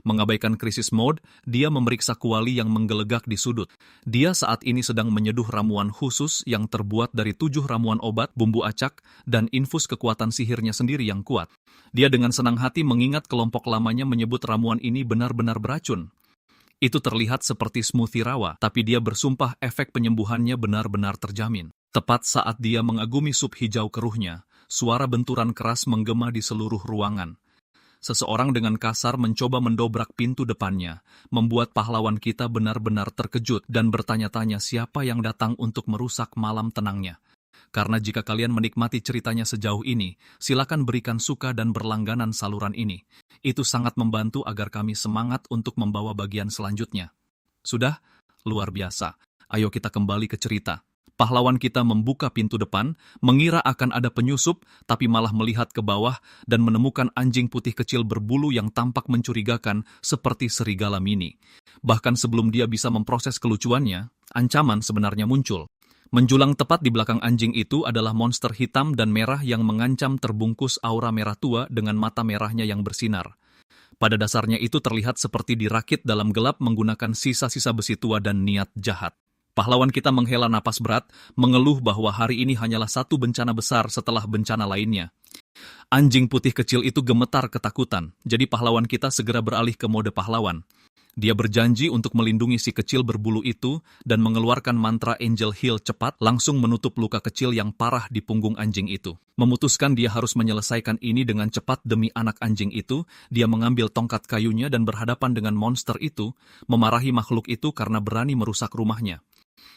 Mengabaikan krisis mode, dia memeriksa kuali yang menggelegak di sudut. Dia saat ini sedang menyeduh ramuan khusus yang terbuat dari 7 ramuan obat, bumbu acak, dan infus kekuatan sihirnya sendiri yang kuat. Dia dengan senang hati mengingat kelompok lamanya menyebut ramuan ini benar-benar beracun. Itu terlihat seperti smoothie rawa, tapi dia bersumpah efek penyembuhannya benar-benar terjamin. Tepat saat dia mengagumi sup hijau keruhnya, suara benturan keras menggema di seluruh ruangan. Seseorang dengan kasar mencoba mendobrak pintu depannya, membuat pahlawan kita benar-benar terkejut dan bertanya-tanya siapa yang datang untuk merusak malam tenangnya. Karena jika kalian menikmati ceritanya sejauh ini, silakan berikan suka dan berlangganan saluran ini. Itu sangat membantu agar kami semangat untuk membawa bagian selanjutnya. Sudah? Luar biasa. Ayo kita kembali ke cerita. Pahlawan kita membuka pintu depan, mengira akan ada penyusup, tapi malah melihat ke bawah dan menemukan anjing putih kecil berbulu yang tampak mencurigakan seperti serigala mini. Bahkan sebelum dia bisa memproses kelucuannya, ancaman sebenarnya muncul. Menjulang tepat di belakang anjing itu adalah monster hitam dan merah yang mengancam terbungkus aura merah tua dengan mata merahnya yang bersinar. Pada dasarnya itu terlihat seperti dirakit dalam gelap menggunakan sisa-sisa besi tua dan niat jahat. Pahlawan kita menghela napas berat, mengeluh bahwa hari ini hanyalah satu bencana besar setelah bencana lainnya. Anjing putih kecil itu gemetar ketakutan, jadi pahlawan kita segera beralih ke mode pahlawan. Dia berjanji untuk melindungi si kecil berbulu itu dan mengeluarkan mantra Angel Heal cepat langsung menutup luka kecil yang parah di punggung anjing itu. Memutuskan dia harus menyelesaikan ini dengan cepat demi anak anjing itu, dia mengambil tongkat kayunya dan berhadapan dengan monster itu, memarahi makhluk itu karena berani merusak rumahnya.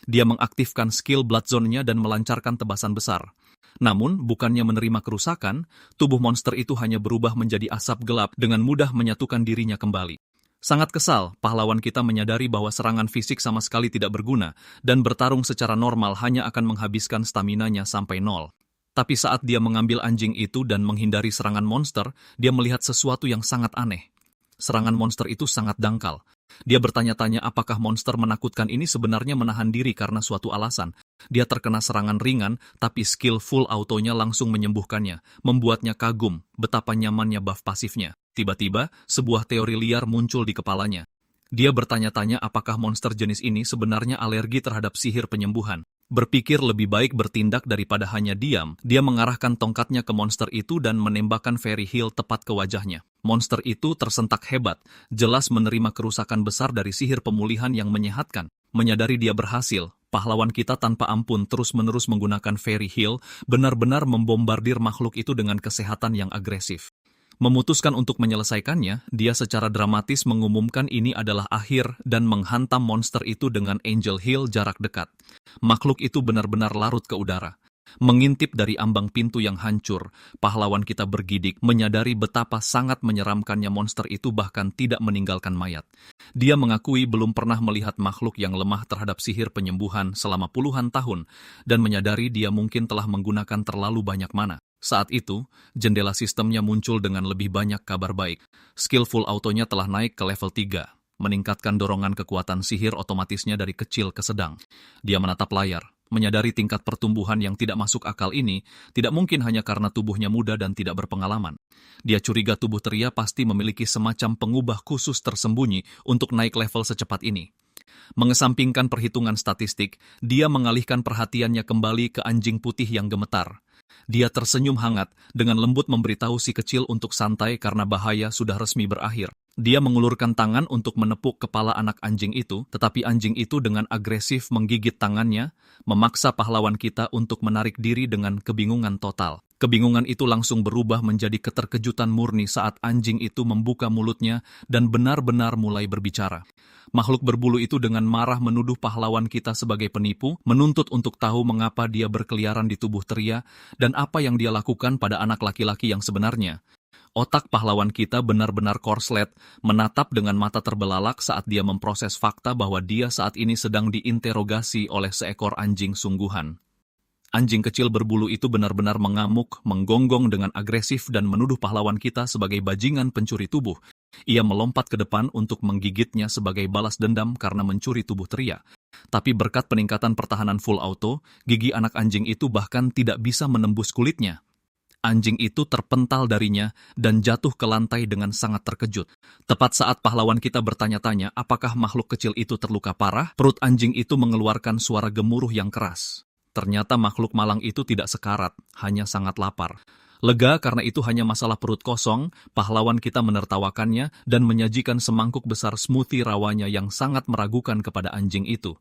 Dia mengaktifkan skill Blood Zone-nya dan melancarkan tebasan besar. Namun, bukannya menerima kerusakan, tubuh monster itu hanya berubah menjadi asap gelap dengan mudah menyatukan dirinya kembali. Sangat kesal, pahlawan kita menyadari bahwa serangan fisik sama sekali tidak berguna, dan bertarung secara normal hanya akan menghabiskan staminanya sampai 0. Tapi saat dia mengambil anjing itu dan menghindari serangan monster, dia melihat sesuatu yang sangat aneh. Serangan monster itu sangat dangkal. Dia bertanya-tanya apakah monster menakutkan ini sebenarnya menahan diri karena suatu alasan. Dia terkena serangan ringan, tapi skill full autonya langsung menyembuhkannya, membuatnya kagum betapa nyamannya buff pasifnya. Tiba-tiba, sebuah teori liar muncul di kepalanya. Dia bertanya-tanya apakah monster jenis ini sebenarnya alergi terhadap sihir penyembuhan. Berpikir lebih baik bertindak daripada hanya diam, dia mengarahkan tongkatnya ke monster itu dan menembakkan Fairy Heal tepat ke wajahnya. Monster itu tersentak hebat, jelas menerima kerusakan besar dari sihir pemulihan yang menyehatkan. Menyadari dia berhasil, pahlawan kita tanpa ampun terus-menerus menggunakan Fairy Heal, benar-benar membombardir makhluk itu dengan kesehatan yang agresif. Memutuskan untuk menyelesaikannya, dia secara dramatis mengumumkan ini adalah akhir dan menghantam monster itu dengan Angel Heal jarak dekat. Makhluk itu benar-benar larut ke udara. Mengintip dari ambang pintu yang hancur, pahlawan kita bergidik, menyadari betapa sangat menyeramkannya monster itu bahkan tidak meninggalkan mayat. Dia mengakui belum pernah melihat makhluk yang lemah terhadap sihir penyembuhan selama puluhan tahun, dan menyadari dia mungkin telah menggunakan terlalu banyak mana. Saat itu, jendela sistemnya muncul dengan lebih banyak kabar baik. Skillful autonya telah naik ke level 3, meningkatkan dorongan kekuatan sihir otomatisnya dari kecil ke sedang. Dia menatap layar, menyadari tingkat pertumbuhan yang tidak masuk akal ini tidak mungkin hanya karena tubuhnya muda dan tidak berpengalaman. Dia curiga tubuh Teria pasti memiliki semacam pengubah khusus tersembunyi untuk naik level secepat ini. Mengesampingkan perhitungan statistik, dia mengalihkan perhatiannya kembali ke anjing putih yang gemetar. Dia tersenyum hangat, dengan lembut memberitahu si kecil untuk santai karena bahaya sudah resmi berakhir. Dia mengulurkan tangan untuk menepuk kepala anak anjing itu, tetapi anjing itu dengan agresif menggigit tangannya, memaksa pahlawan kita untuk menarik diri dengan kebingungan total. Kebingungan itu langsung berubah menjadi keterkejutan murni saat anjing itu membuka mulutnya dan benar-benar mulai berbicara. Makhluk berbulu itu dengan marah menuduh pahlawan kita sebagai penipu, menuntut untuk tahu mengapa dia berkeliaran di tubuh Teria dan apa yang dia lakukan pada anak laki-laki yang sebenarnya. Otak pahlawan kita benar-benar korslet, menatap dengan mata terbelalak saat dia memproses fakta bahwa dia saat ini sedang diinterogasi oleh seekor anjing sungguhan. Anjing kecil berbulu itu benar-benar mengamuk, menggonggong dengan agresif dan menuduh pahlawan kita sebagai bajingan pencuri tubuh. Ia melompat ke depan untuk menggigitnya sebagai balas dendam karena mencuri tubuh Teria. Tapi berkat peningkatan pertahanan full auto, gigi anak anjing itu bahkan tidak bisa menembus kulitnya. Anjing itu terpental darinya dan jatuh ke lantai dengan sangat terkejut. Tepat saat pahlawan kita bertanya-tanya apakah makhluk kecil itu terluka parah, perut anjing itu mengeluarkan suara gemuruh yang keras. Ternyata makhluk malang itu tidak sekarat, hanya sangat lapar. Lega karena itu hanya masalah perut kosong, pahlawan kita menertawakannya dan menyajikan semangkuk besar smoothie rawanya yang sangat meragukan kepada anjing itu.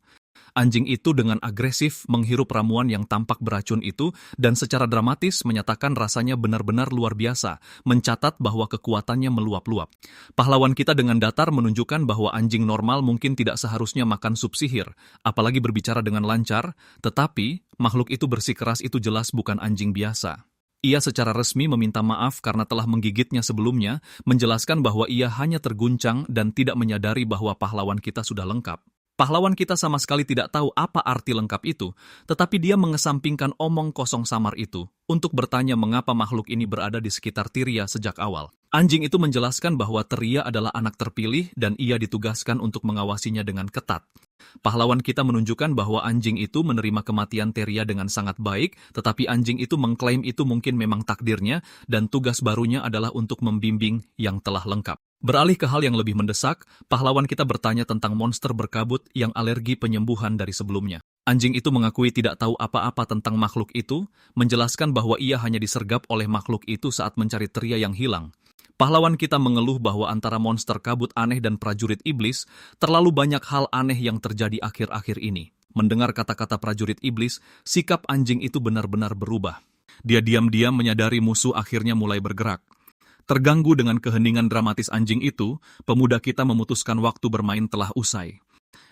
Anjing itu dengan agresif menghirup ramuan yang tampak beracun itu dan secara dramatis menyatakan rasanya benar-benar luar biasa, mencatat bahwa kekuatannya meluap-luap. Pahlawan kita dengan datar menunjukkan bahwa anjing normal mungkin tidak seharusnya makan sup sihir, apalagi berbicara dengan lancar, tetapi makhluk itu bersikeras itu jelas bukan anjing biasa. Ia secara resmi meminta maaf karena telah menggigitnya sebelumnya, menjelaskan bahwa ia hanya terguncang dan tidak menyadari bahwa pahlawan kita sudah lengkap. Pahlawan kita sama sekali tidak tahu apa arti lengkap itu, tetapi dia mengesampingkan omong kosong samar itu untuk bertanya mengapa makhluk ini berada di sekitar Teria sejak awal. Anjing itu menjelaskan bahwa Teria adalah anak terpilih dan ia ditugaskan untuk mengawasinya dengan ketat. Pahlawan kita menunjukkan bahwa anjing itu menerima kematian Teria dengan sangat baik, tetapi anjing itu mengklaim itu mungkin memang takdirnya dan tugas barunya adalah untuk membimbing yang telah lengkap. Beralih ke hal yang lebih mendesak, pahlawan kita bertanya tentang monster berkabut yang alergi penyembuhan dari sebelumnya. Anjing itu mengakui tidak tahu apa-apa tentang makhluk itu, menjelaskan bahwa ia hanya disergap oleh makhluk itu saat mencari Teria yang hilang. Pahlawan kita mengeluh bahwa antara monster kabut aneh dan prajurit iblis, terlalu banyak hal aneh yang terjadi akhir-akhir ini. Mendengar kata-kata prajurit iblis, sikap anjing itu benar-benar berubah. Dia diam-diam menyadari musuh akhirnya mulai bergerak. Terganggu dengan keheningan dramatis anjing itu, pemuda kita memutuskan waktu bermain telah usai.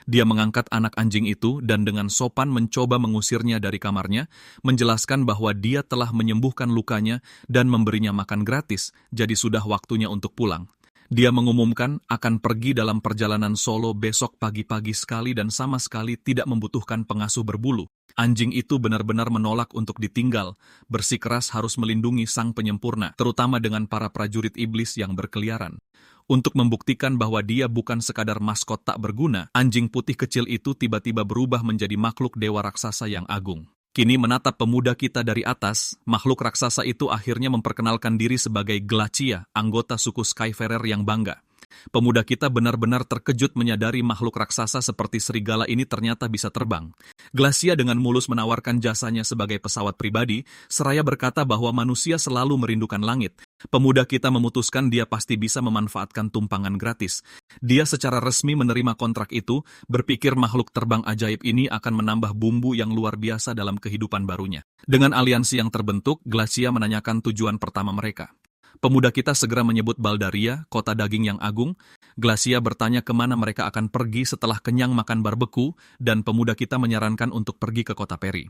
Dia mengangkat anak anjing itu dan dengan sopan mencoba mengusirnya dari kamarnya, menjelaskan bahwa dia telah menyembuhkan lukanya dan memberinya makan gratis, jadi sudah waktunya untuk pulang. Dia mengumumkan akan pergi dalam perjalanan solo besok pagi-pagi sekali dan sama sekali tidak membutuhkan pengasuh berbulu. Anjing itu benar-benar menolak untuk ditinggal, bersikeras harus melindungi sang penyempurna, terutama dengan para prajurit iblis yang berkeliaran. Untuk membuktikan bahwa dia bukan sekadar maskot tak berguna, anjing putih kecil itu tiba-tiba berubah menjadi makhluk dewa raksasa yang agung. Kini menatap pemuda kita dari atas, makhluk raksasa itu akhirnya memperkenalkan diri sebagai Glacia, anggota suku Skyfarer yang bangga. Pemuda kita benar-benar terkejut menyadari makhluk raksasa seperti serigala ini ternyata bisa terbang. Glacia dengan mulus menawarkan jasanya sebagai pesawat pribadi, seraya berkata bahwa manusia selalu merindukan langit. Pemuda kita memutuskan dia pasti bisa memanfaatkan tumpangan gratis. Dia secara resmi menerima kontrak itu, berpikir makhluk terbang ajaib ini akan menambah bumbu yang luar biasa dalam kehidupan barunya. Dengan aliansi yang terbentuk, Glacia menanyakan tujuan pertama mereka. Pemuda kita segera menyebut Baldaria, kota daging yang agung. Glacia bertanya kemana mereka akan pergi setelah kenyang makan barbeku, dan pemuda kita menyarankan untuk pergi ke kota Peri.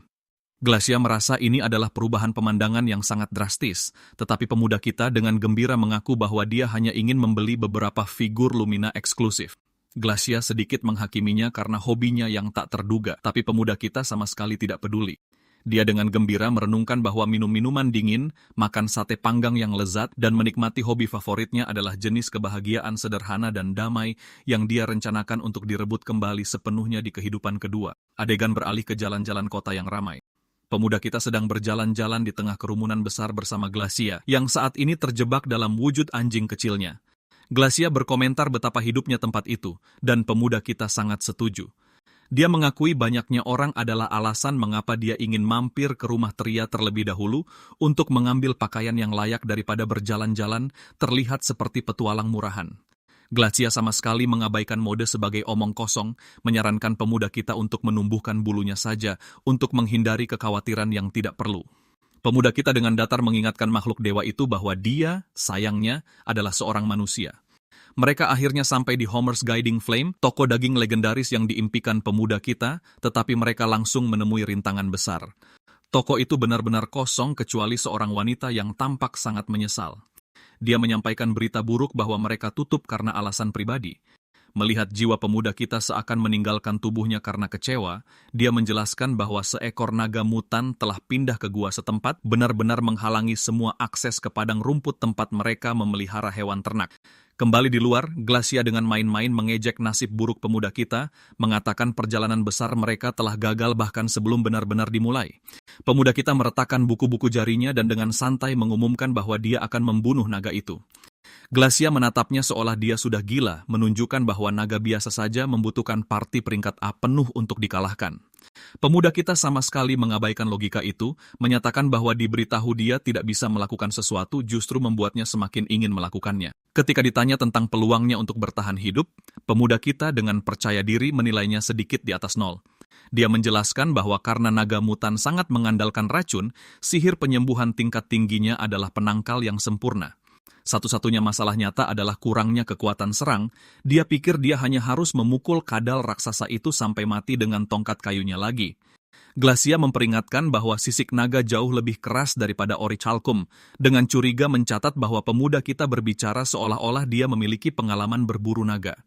Glacia merasa ini adalah perubahan pemandangan yang sangat drastis, tetapi pemuda kita dengan gembira mengaku bahwa dia hanya ingin membeli beberapa figur Lumina eksklusif. Glacia sedikit menghakiminya karena hobinya yang tak terduga, tapi pemuda kita sama sekali tidak peduli. Dia dengan gembira merenungkan bahwa minum minuman dingin, makan sate panggang yang lezat, dan menikmati hobi favoritnya adalah jenis kebahagiaan sederhana dan damai yang dia rencanakan untuk direbut kembali sepenuhnya di kehidupan kedua. Adegan beralih ke jalan-jalan kota yang ramai. Pemuda kita sedang berjalan-jalan di tengah kerumunan besar bersama Glacia, yang saat ini terjebak dalam wujud anjing kecilnya. Glacia berkomentar betapa hidupnya tempat itu, dan pemuda kita sangat setuju. Dia mengakui banyaknya orang adalah alasan mengapa dia ingin mampir ke rumah Tria terlebih dahulu untuk mengambil pakaian yang layak daripada berjalan-jalan terlihat seperti petualang murahan. Glacia sama sekali mengabaikan mode sebagai omong kosong, menyarankan pemuda kita untuk menumbuhkan bulunya saja untuk menghindari kekhawatiran yang tidak perlu. Pemuda kita dengan datar mengingatkan makhluk dewa itu bahwa dia, sayangnya, adalah seorang manusia. Mereka akhirnya sampai di Homer's Guiding Flame, toko daging legendaris yang diimpikan pemuda kita, tetapi mereka langsung menemui rintangan besar. Toko itu benar-benar kosong kecuali seorang wanita yang tampak sangat menyesal. Dia menyampaikan berita buruk bahwa mereka tutup karena alasan pribadi. Melihat jiwa pemuda kita seakan meninggalkan tubuhnya karena kecewa, dia menjelaskan bahwa seekor naga mutan telah pindah ke gua setempat, benar-benar menghalangi semua akses ke padang rumput tempat mereka memelihara hewan ternak. Kembali di luar, Glacia dengan main-main mengejek nasib buruk pemuda kita, mengatakan perjalanan besar mereka telah gagal bahkan sebelum benar-benar dimulai. Pemuda kita meretakkan buku-buku jarinya dan dengan santai mengumumkan bahwa dia akan membunuh naga itu. Glacia menatapnya seolah dia sudah gila, menunjukkan bahwa naga biasa saja membutuhkan parti peringkat A penuh untuk dikalahkan. Pemuda kita sama sekali mengabaikan logika itu, menyatakan bahwa diberitahu dia tidak bisa melakukan sesuatu justru membuatnya semakin ingin melakukannya. Ketika ditanya tentang peluangnya untuk bertahan hidup, pemuda kita dengan percaya diri menilainya sedikit di atas 0. Dia menjelaskan bahwa karena naga mutan sangat mengandalkan racun, sihir penyembuhan tingkat tingginya adalah penangkal yang sempurna. Satu-satunya masalah nyata adalah kurangnya kekuatan serang. Dia pikir dia hanya harus memukul kadal raksasa itu sampai mati dengan tongkat kayunya lagi. Glacia memperingatkan bahwa sisik naga jauh lebih keras daripada orichalcum, dengan curiga mencatat bahwa pemuda kita berbicara seolah-olah dia memiliki pengalaman berburu naga.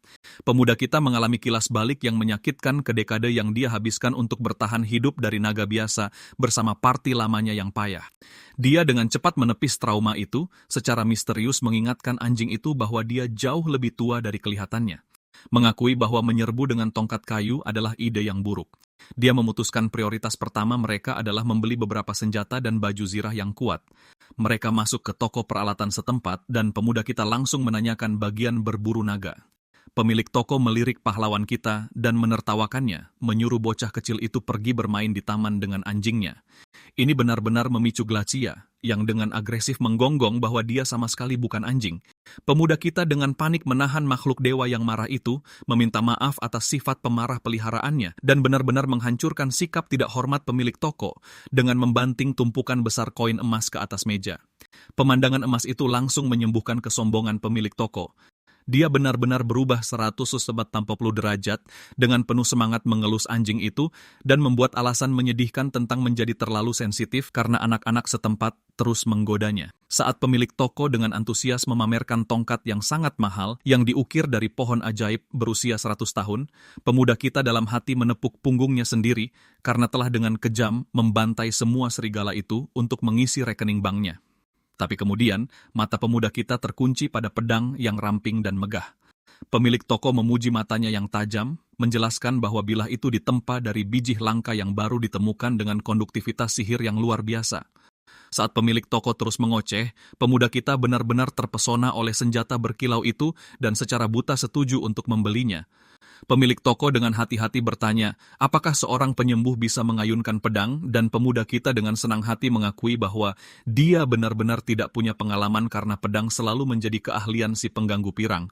Pemuda kita mengalami kilas balik yang menyakitkan ke dekade yang dia habiskan untuk bertahan hidup dari naga biasa bersama parti lamanya yang payah. Dia dengan cepat menepis trauma itu, secara misterius mengingatkan anjing itu bahwa dia jauh lebih tua dari kelihatannya. Mengakui bahwa menyerbu dengan tongkat kayu adalah ide yang buruk. Dia memutuskan prioritas pertama mereka adalah membeli beberapa senjata dan baju zirah yang kuat. Mereka masuk ke toko peralatan setempat dan pemuda kita langsung menanyakan bagian berburu naga. Pemilik toko melirik pahlawan kita dan menertawakannya, menyuruh bocah kecil itu pergi bermain di taman dengan anjingnya. Ini benar-benar memicu Glacia, yang dengan agresif menggonggong bahwa dia sama sekali bukan anjing. Pemuda kita dengan panik menahan makhluk dewa yang marah itu, meminta maaf atas sifat pemarah peliharaannya, dan benar-benar menghancurkan sikap tidak hormat pemilik toko dengan membanting tumpukan besar koin emas ke atas meja. Pemandangan emas itu langsung menyembuhkan kesombongan pemilik toko. Dia benar-benar berubah 180 derajat dengan penuh semangat mengelus anjing itu dan membuat alasan menyedihkan tentang menjadi terlalu sensitif karena anak-anak setempat terus menggodanya. Saat pemilik toko dengan antusias memamerkan tongkat yang sangat mahal yang diukir dari pohon ajaib berusia 100 tahun, pemuda kita dalam hati menepuk punggungnya sendiri karena telah dengan kejam membantai semua serigala itu untuk mengisi rekening banknya. Tapi kemudian, mata pemuda kita terkunci pada pedang yang ramping dan megah. Pemilik toko memuji matanya yang tajam, menjelaskan bahwa bilah itu ditempa dari biji langka yang baru ditemukan dengan konduktivitas sihir yang luar biasa. Saat pemilik toko terus mengoceh, pemuda kita benar-benar terpesona oleh senjata berkilau itu dan secara buta setuju untuk membelinya. Pemilik toko dengan hati-hati bertanya, apakah seorang penyembuh bisa mengayunkan pedang, dan pemuda kita dengan senang hati mengakui bahwa dia benar-benar tidak punya pengalaman karena pedang selalu menjadi keahlian si pengganggu pirang.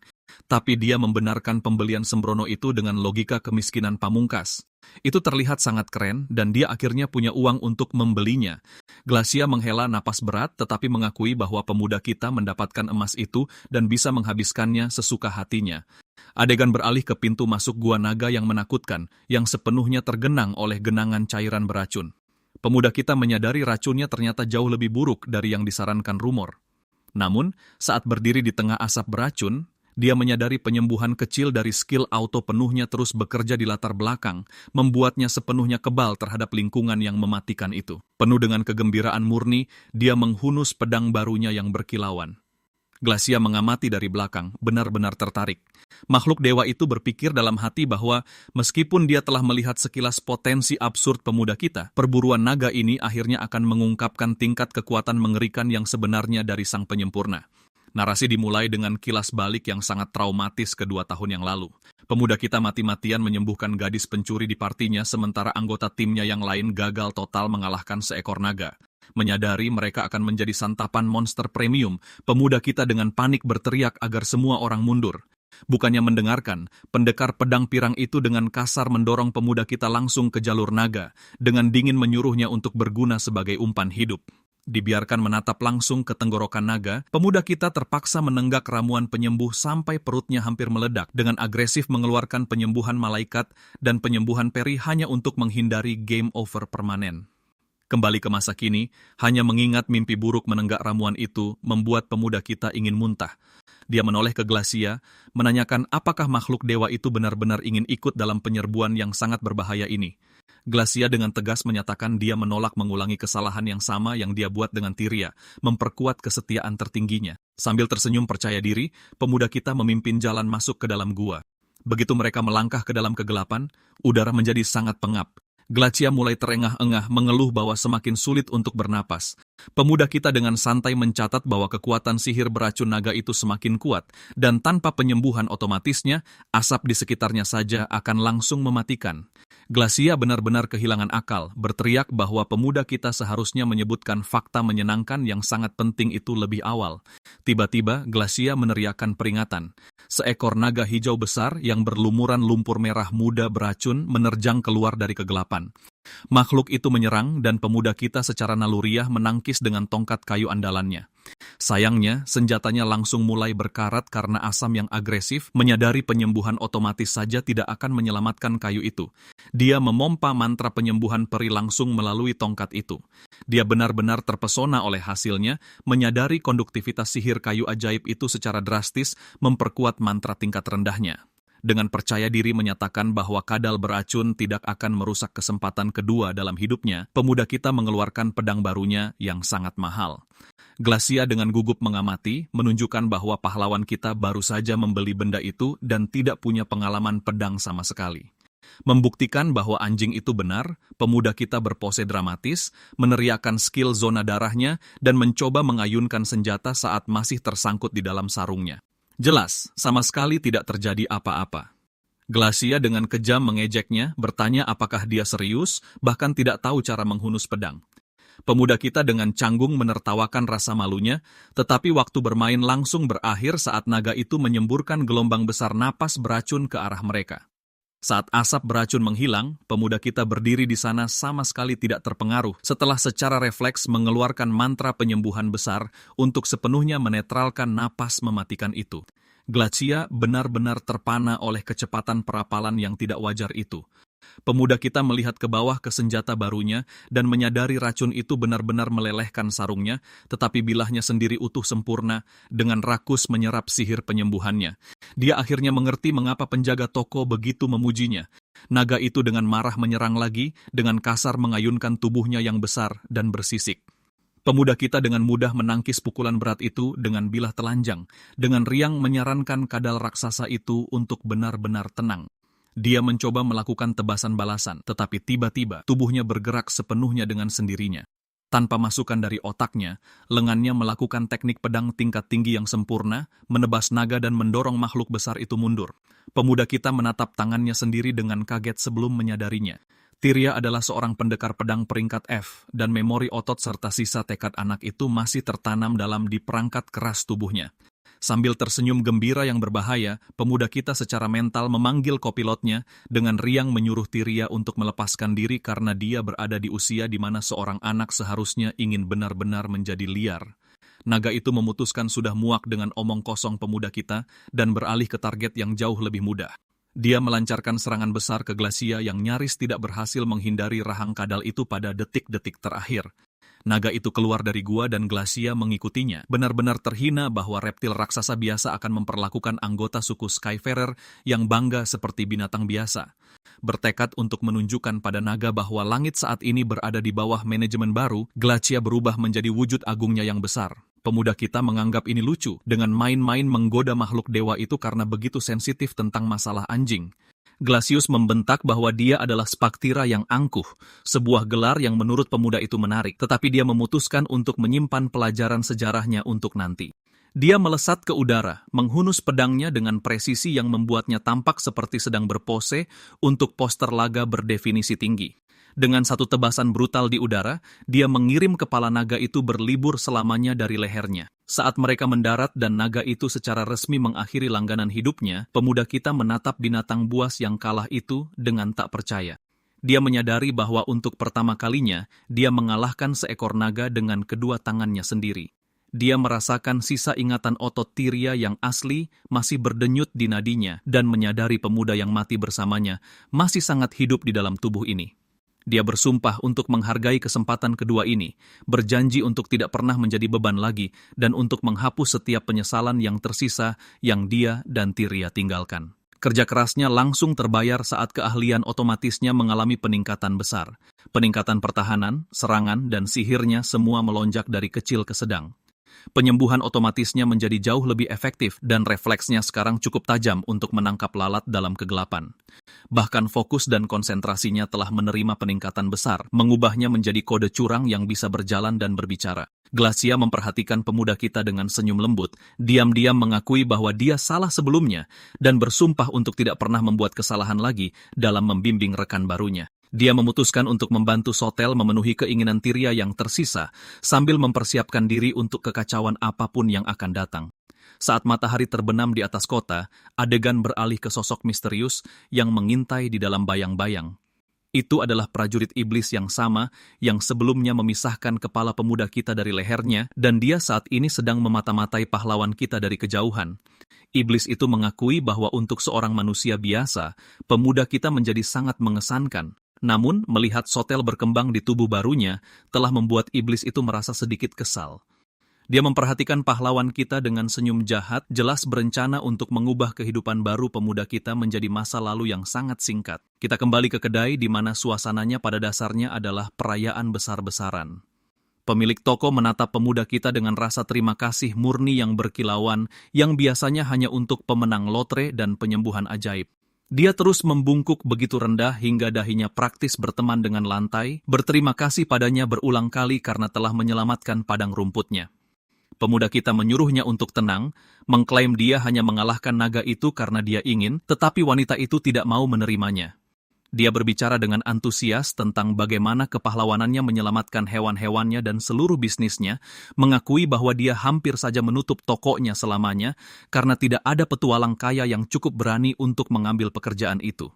Tapi dia membenarkan pembelian sembrono itu dengan logika kemiskinan pamungkas. Itu terlihat sangat keren dan dia akhirnya punya uang untuk membelinya. Glacia menghela napas berat tetapi mengakui bahwa pemuda kita mendapatkan emas itu dan bisa menghabiskannya sesuka hatinya. Adegan beralih ke pintu masuk gua naga yang menakutkan, yang sepenuhnya tergenang oleh genangan cairan beracun. Pemuda kita menyadari racunnya ternyata jauh lebih buruk dari yang disarankan rumor. Namun, saat berdiri di tengah asap beracun, dia menyadari penyembuhan kecil dari skill auto penuhnya terus bekerja di latar belakang, membuatnya sepenuhnya kebal terhadap lingkungan yang mematikan itu. Penuh dengan kegembiraan murni, dia menghunus pedang barunya yang berkilauan. Glacia mengamati dari belakang, benar-benar tertarik. Makhluk dewa itu berpikir dalam hati bahwa meskipun dia telah melihat sekilas potensi absurd pemuda kita, perburuan naga ini akhirnya akan mengungkapkan tingkat kekuatan mengerikan yang sebenarnya dari sang penyempurna. Narasi dimulai dengan kilas balik yang sangat traumatis kedua tahun yang lalu. Pemuda kita mati-matian menyembuhkan gadis pencuri di partinya sementara anggota timnya yang lain gagal total mengalahkan seekor naga. Menyadari mereka akan menjadi santapan monster premium, pemuda kita dengan panik berteriak agar semua orang mundur. Bukannya mendengarkan, pendekar pedang pirang itu dengan kasar mendorong pemuda kita langsung ke jalur naga, dengan dingin menyuruhnya untuk berguna sebagai umpan hidup. Dibiarkan menatap langsung ke tenggorokan naga, pemuda kita terpaksa menenggak ramuan penyembuh sampai perutnya hampir meledak, dengan agresif mengeluarkan penyembuhan malaikat dan penyembuhan peri hanya untuk menghindari game over permanen. Kembali ke masa kini, hanya mengingat mimpi buruk menenggak ramuan itu membuat pemuda kita ingin muntah. Dia menoleh ke Glacia, menanyakan apakah makhluk dewa itu benar-benar ingin ikut dalam penyerbuan yang sangat berbahaya ini. Glacia dengan tegas menyatakan dia menolak mengulangi kesalahan yang sama yang dia buat dengan Tyria, memperkuat kesetiaan tertingginya. Sambil tersenyum percaya diri, pemuda kita memimpin jalan masuk ke dalam gua. Begitu mereka melangkah ke dalam kegelapan, udara menjadi sangat pengap. Glacia mulai terengah-engah mengeluh bahwa semakin sulit untuk bernapas. Pemuda kita dengan santai mencatat bahwa kekuatan sihir beracun naga itu semakin kuat, dan tanpa penyembuhan otomatisnya, asap di sekitarnya saja akan langsung mematikan. Glacia benar-benar kehilangan akal, berteriak bahwa pemuda kita seharusnya menyebutkan fakta menyenangkan yang sangat penting itu lebih awal. Tiba-tiba, Glacia meneriakkan peringatan. Seekor naga hijau besar yang berlumuran lumpur merah muda beracun menerjang keluar dari kegelapan. Makhluk itu menyerang dan pemuda kita secara naluriah menangkis dengan tongkat kayu andalannya. Sayangnya, senjatanya langsung mulai berkarat karena asam yang agresif, menyadari penyembuhan otomatis saja tidak akan menyelamatkan kayu itu. Dia memompa mantra penyembuhan peri langsung melalui tongkat itu. Dia benar-benar terpesona oleh hasilnya, menyadari konduktivitas sihir kayu ajaib itu secara drastis memperkuat mantra tingkat rendahnya. Dengan percaya diri menyatakan bahwa kadal beracun tidak akan merusak kesempatan kedua dalam hidupnya, pemuda kita mengeluarkan pedang barunya yang sangat mahal. Glacia dengan gugup mengamati, menunjukkan bahwa pahlawan kita baru saja membeli benda itu dan tidak punya pengalaman pedang sama sekali. Membuktikan bahwa anjing itu benar, pemuda kita berpose dramatis, meneriakkan skill zona darahnya, dan mencoba mengayunkan senjata saat masih tersangkut di dalam sarungnya. Jelas, sama sekali tidak terjadi apa-apa. Glacia dengan kejam mengejeknya, bertanya apakah dia serius, bahkan tidak tahu cara menghunus pedang. Pemuda kita dengan canggung menertawakan rasa malunya, tetapi waktu bermain langsung berakhir saat naga itu menyemburkan gelombang besar napas beracun ke arah mereka. Saat asap beracun menghilang, pemuda kita berdiri di sana sama sekali tidak terpengaruh setelah secara refleks mengeluarkan mantra penyembuhan besar untuk sepenuhnya menetralkan napas mematikan itu. Glacia benar-benar terpana oleh kecepatan perapalan yang tidak wajar itu. Pemuda kita melihat ke bawah ke senjata barunya dan menyadari racun itu benar-benar melelehkan sarungnya, tetapi bilahnya sendiri utuh sempurna dengan rakus menyerap sihir penyembuhannya. Dia akhirnya mengerti mengapa penjaga toko begitu memujinya. Naga itu dengan marah menyerang lagi, dengan kasar mengayunkan tubuhnya yang besar dan bersisik. Pemuda kita dengan mudah menangkis pukulan berat itu dengan bilah telanjang, dengan riang menyarankan kadal raksasa itu untuk benar-benar tenang. Dia mencoba melakukan tebasan balasan, tetapi tiba-tiba tubuhnya bergerak sepenuhnya dengan sendirinya. Tanpa masukan dari otaknya, lengannya melakukan teknik pedang tingkat tinggi yang sempurna, menebas naga dan mendorong makhluk besar itu mundur. Pemuda kita menatap tangannya sendiri dengan kaget sebelum menyadarinya. Tyria adalah seorang pendekar pedang peringkat F, dan memori otot serta sisa tekad anak itu masih tertanam dalam di perangkat keras tubuhnya. Sambil tersenyum gembira yang berbahaya, pemuda kita secara mental memanggil kopilotnya dengan riang menyuruh Tyria untuk melepaskan diri karena dia berada di usia di mana seorang anak seharusnya ingin benar-benar menjadi liar. Naga itu memutuskan sudah muak dengan omong kosong pemuda kita dan beralih ke target yang jauh lebih mudah. Dia melancarkan serangan besar ke Glacia yang nyaris tidak berhasil menghindari rahang kadal itu pada detik-detik terakhir. Naga itu keluar dari gua dan Glacia mengikutinya, benar-benar terhina bahwa reptil raksasa biasa akan memperlakukan anggota suku Skyfarer yang bangga seperti binatang biasa. Bertekad untuk menunjukkan pada naga bahwa langit saat ini berada di bawah manajemen baru, Glacia berubah menjadi wujud agungnya yang besar. Pemuda kita menganggap ini lucu, dengan main-main menggoda makhluk dewa itu karena begitu sensitif tentang masalah anjing. Glacius membentak bahwa dia adalah Spaktira yang angkuh, sebuah gelar yang menurut pemuda itu menarik, tetapi dia memutuskan untuk menyimpan pelajaran sejarahnya untuk nanti. Dia melesat ke udara, menghunus pedangnya dengan presisi yang membuatnya tampak seperti sedang berpose untuk poster laga berdefinisi tinggi. Dengan satu tebasan brutal di udara, dia mengirim kepala naga itu berlibur selamanya dari lehernya. Saat mereka mendarat dan naga itu secara resmi mengakhiri langganan hidupnya, pemuda kita menatap binatang buas yang kalah itu dengan tak percaya. Dia menyadari bahwa untuk pertama kalinya, dia mengalahkan seekor naga dengan kedua tangannya sendiri. Dia merasakan sisa ingatan otot Tyria yang asli masih berdenyut di nadinya dan menyadari pemuda yang mati bersamanya masih sangat hidup di dalam tubuh ini. Dia bersumpah untuk menghargai kesempatan kedua ini, berjanji untuk tidak pernah menjadi beban lagi, dan untuk menghapus setiap penyesalan yang tersisa yang dia dan Tyria tinggalkan. Kerja kerasnya langsung terbayar saat keahlian otomatisnya mengalami peningkatan besar. Peningkatan pertahanan, serangan, dan sihirnya semua melonjak dari kecil ke sedang. Penyembuhan otomatisnya menjadi jauh lebih efektif dan refleksnya sekarang cukup tajam untuk menangkap lalat dalam kegelapan. Bahkan fokus dan konsentrasinya telah menerima peningkatan besar, mengubahnya menjadi kode curang yang bisa berjalan dan berbicara. Glacia memperhatikan pemuda kita dengan senyum lembut, diam-diam mengakui bahwa dia salah sebelumnya, dan bersumpah untuk tidak pernah membuat kesalahan lagi dalam membimbing rekan barunya. Dia memutuskan untuk membantu Sotel memenuhi keinginan Tyria yang tersisa, sambil mempersiapkan diri untuk kekacauan apapun yang akan datang. Saat matahari terbenam di atas kota, adegan beralih ke sosok misterius yang mengintai di dalam bayang-bayang. Itu adalah prajurit iblis yang sama yang sebelumnya memisahkan kepala pemuda kita dari lehernya, dan dia saat ini sedang memata-matai pahlawan kita dari kejauhan. Iblis itu mengakui bahwa untuk seorang manusia biasa, pemuda kita menjadi sangat mengesankan. Namun, melihat Sotel berkembang di tubuh barunya telah membuat iblis itu merasa sedikit kesal. Dia memperhatikan pahlawan kita dengan senyum jahat, jelas berencana untuk mengubah kehidupan baru pemuda kita menjadi masa lalu yang sangat singkat. Kita kembali ke kedai di mana suasananya pada dasarnya adalah perayaan besar-besaran. Pemilik toko menatap pemuda kita dengan rasa terima kasih murni yang berkilauan, yang biasanya hanya untuk pemenang lotre dan penyembuhan ajaib. Dia terus membungkuk begitu rendah hingga dahinya praktis berteman dengan lantai, berterima kasih padanya berulang kali karena telah menyelamatkan padang rumputnya. Pemuda kita menyuruhnya untuk tenang, mengklaim dia hanya mengalahkan naga itu karena dia ingin, tetapi wanita itu tidak mau menerimanya. Dia berbicara dengan antusias tentang bagaimana kepahlawanannya menyelamatkan hewan-hewannya dan seluruh bisnisnya, mengakui bahwa dia hampir saja menutup tokonya selamanya karena tidak ada petualang kaya yang cukup berani untuk mengambil pekerjaan itu.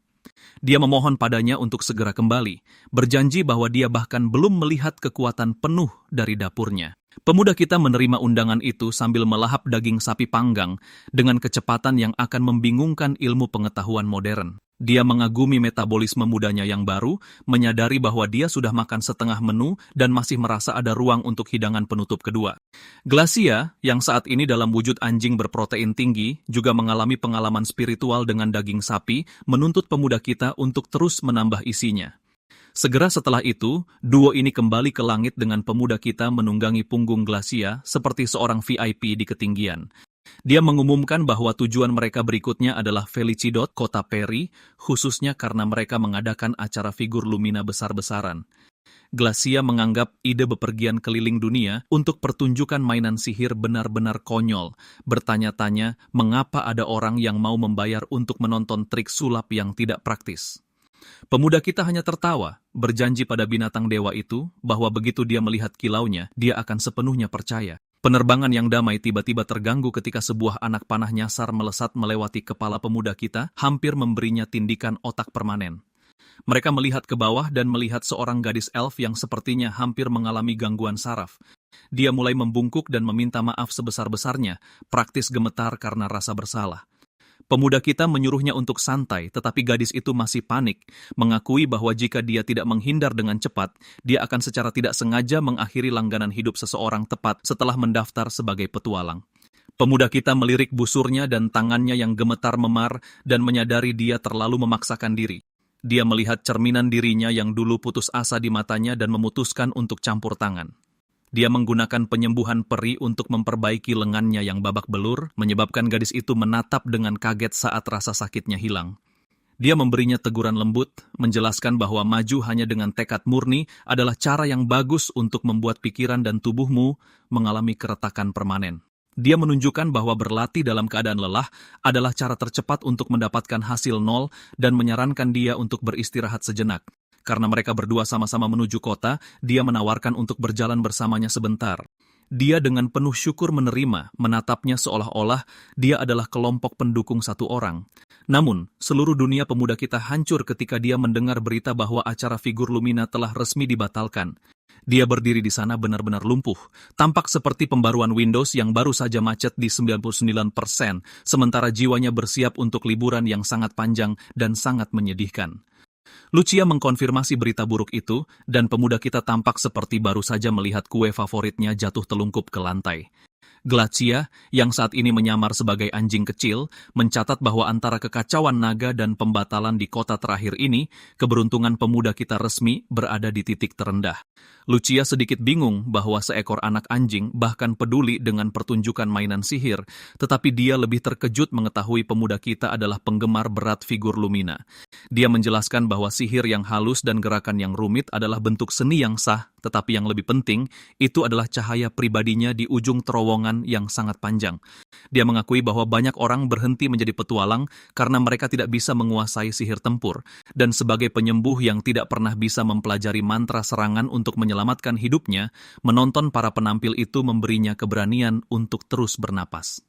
Dia memohon padanya untuk segera kembali, berjanji bahwa dia bahkan belum melihat kekuatan penuh dari dapurnya. Pemuda kita menerima undangan itu sambil melahap daging sapi panggang dengan kecepatan yang akan membingungkan ilmu pengetahuan modern. Dia mengagumi metabolisme mudanya yang baru, menyadari bahwa dia sudah makan setengah menu dan masih merasa ada ruang untuk hidangan penutup kedua. Glacia, yang saat ini dalam wujud anjing berprotein tinggi, juga mengalami pengalaman spiritual dengan daging sapi, menuntut pemuda kita untuk terus menambah isinya. Segera setelah itu, duo ini kembali ke langit dengan pemuda kita menunggangi punggung Glacia seperti seorang VIP di ketinggian. Dia mengumumkan bahwa tujuan mereka berikutnya adalah Felicidot, kota Peri, khususnya karena mereka mengadakan acara figur Lumina besar-besaran. Glacia menganggap ide bepergian keliling dunia untuk pertunjukan mainan sihir benar-benar konyol, bertanya-tanya mengapa ada orang yang mau membayar untuk menonton trik sulap yang tidak praktis. Pemuda kita hanya tertawa, berjanji pada binatang dewa itu bahwa begitu dia melihat kilaunya, dia akan sepenuhnya percaya. Penerbangan yang damai tiba-tiba terganggu ketika sebuah anak panah nyasar melesat melewati kepala pemuda kita, hampir memberinya tindikan otak permanen. Mereka melihat ke bawah dan melihat seorang gadis elf yang sepertinya hampir mengalami gangguan saraf. Dia mulai membungkuk dan meminta maaf sebesar-besarnya, praktis gemetar karena rasa bersalah. Pemuda kita menyuruhnya untuk santai, tetapi gadis itu masih panik, mengakui bahwa jika dia tidak menghindar dengan cepat, dia akan secara tidak sengaja mengakhiri langganan hidup seseorang tepat setelah mendaftar sebagai petualang. Pemuda kita melirik busurnya dan tangannya yang gemetar memar dan menyadari dia terlalu memaksakan diri. Dia melihat cerminan dirinya yang dulu putus asa di matanya dan memutuskan untuk campur tangan. Dia menggunakan penyembuhan peri untuk memperbaiki lengannya yang babak belur, menyebabkan gadis itu menatap dengan kaget saat rasa sakitnya hilang. Dia memberinya teguran lembut, menjelaskan bahwa maju hanya dengan tekad murni adalah cara yang bagus untuk membuat pikiran dan tubuhmu mengalami keretakan permanen. Dia menunjukkan bahwa berlatih dalam keadaan lelah adalah cara tercepat untuk mendapatkan hasil nol dan menyarankan dia untuk beristirahat sejenak. Karena mereka berdua sama-sama menuju kota, dia menawarkan untuk berjalan bersamanya sebentar. Dia dengan penuh syukur menerima, menatapnya seolah-olah dia adalah kelompok pendukung satu orang. Namun, seluruh dunia pemuda kita hancur ketika dia mendengar berita bahwa acara figur Lumina telah resmi dibatalkan. Dia berdiri di sana benar-benar lumpuh, tampak seperti pembaruan Windows yang baru saja macet di 99%, sementara jiwanya bersiap untuk liburan yang sangat panjang dan sangat menyedihkan. Lucia mengkonfirmasi berita buruk itu, dan pemuda kita tampak seperti baru saja melihat kue favoritnya jatuh telungkup ke lantai. Glacia, yang saat ini menyamar sebagai anjing kecil, mencatat bahwa antara kekacauan naga dan pembatalan di kota terakhir ini, keberuntungan pemuda kita resmi berada di titik terendah. Lucia sedikit bingung bahwa seekor anak anjing bahkan peduli dengan pertunjukan mainan sihir, tetapi dia lebih terkejut mengetahui pemuda kita adalah penggemar berat figur Lumina. Dia menjelaskan bahwa sihir yang halus dan gerakan yang rumit adalah bentuk seni yang sah, tetapi yang lebih penting, itu adalah cahaya pribadinya di ujung terowongan yang sangat panjang. Dia mengakui bahwa banyak orang berhenti menjadi petualang karena mereka tidak bisa menguasai sihir tempur, dan sebagai penyembuh yang tidak pernah bisa mempelajari mantra serangan untuk menyelamatkan hidupnya, menonton para penampil itu memberinya keberanian untuk terus bernapas.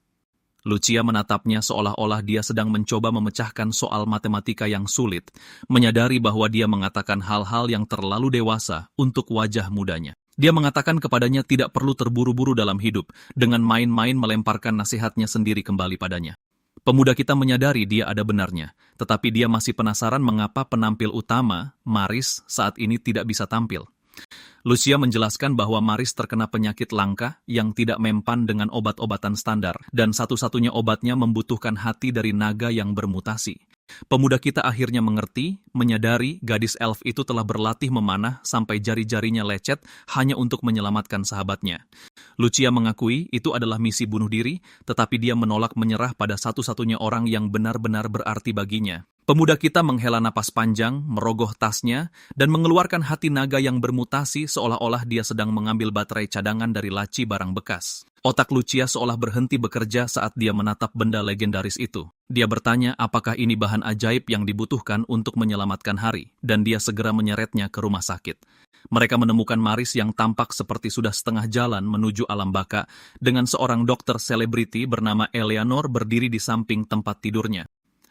Lucia menatapnya seolah-olah dia sedang mencoba memecahkan soal matematika yang sulit, menyadari bahwa dia mengatakan hal-hal yang terlalu dewasa untuk wajah mudanya. Dia mengatakan kepadanya tidak perlu terburu-buru dalam hidup, dengan main-main melemparkan nasihatnya sendiri kembali padanya. Pemuda kita menyadari dia ada benarnya, tetapi dia masih penasaran mengapa penampil utama, Maris, saat ini tidak bisa tampil. Lucia menjelaskan bahwa Maris terkena penyakit langka yang tidak mempan dengan obat-obatan standar, dan satu-satunya obatnya membutuhkan hati dari naga yang bermutasi. Pemuda kita akhirnya mengerti, menyadari gadis elf itu telah berlatih memanah sampai jari-jarinya lecet hanya untuk menyelamatkan sahabatnya. Lucia mengakui itu adalah misi bunuh diri, tetapi dia menolak menyerah pada satu-satunya orang yang benar-benar berarti baginya. Pemuda kita menghela napas panjang, merogoh tasnya, dan mengeluarkan hati naga yang bermutasi seolah-olah dia sedang mengambil baterai cadangan dari laci barang bekas. Otak Lucia seolah berhenti bekerja saat dia menatap benda legendaris itu. Dia bertanya apakah ini bahan ajaib yang dibutuhkan untuk menyelamatkan hari, dan dia segera menyeretnya ke rumah sakit. Mereka menemukan Maris yang tampak seperti sudah setengah jalan menuju alam baka, dengan seorang dokter selebriti bernama Eleanor berdiri di samping tempat tidurnya.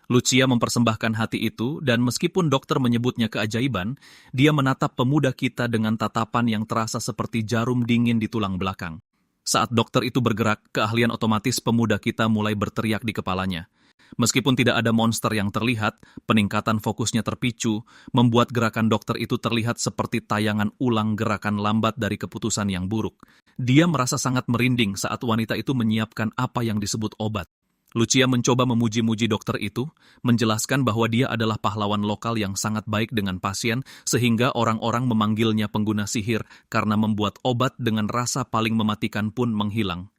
Lucia mempersembahkan hati itu, dan meskipun dokter menyebutnya keajaiban, dia menatap pemuda kita dengan tatapan yang terasa seperti jarum dingin di tulang belakang. Saat dokter itu bergerak, keahlian otomatis pemuda kita mulai berteriak di kepalanya. Meskipun tidak ada monster yang terlihat, peningkatan fokusnya terpicu, membuat gerakan dokter itu terlihat seperti tayangan ulang gerakan lambat dari keputusan yang buruk. Dia merasa sangat merinding saat wanita itu menyiapkan apa yang disebut obat. Lucia mencoba memuji-muji dokter itu, menjelaskan bahwa dia adalah pahlawan lokal yang sangat baik dengan pasien, sehingga orang-orang memanggilnya pengguna sihir karena membuat obat dengan rasa paling mematikan pun menghilang.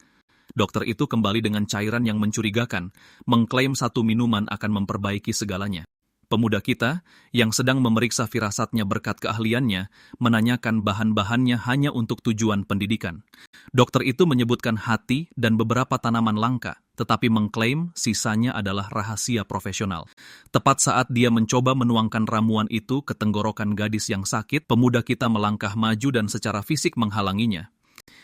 Dokter itu kembali dengan cairan yang mencurigakan, mengklaim satu minuman akan memperbaiki segalanya. Pemuda kita, yang sedang memeriksa firasatnya berkat keahliannya, menanyakan bahan-bahannya hanya untuk tujuan pendidikan. Dokter itu menyebutkan hati dan beberapa tanaman langka, tetapi mengklaim sisanya adalah rahasia profesional. Tepat saat dia mencoba menuangkan ramuan itu ke tenggorokan gadis yang sakit, pemuda kita melangkah maju dan secara fisik menghalanginya.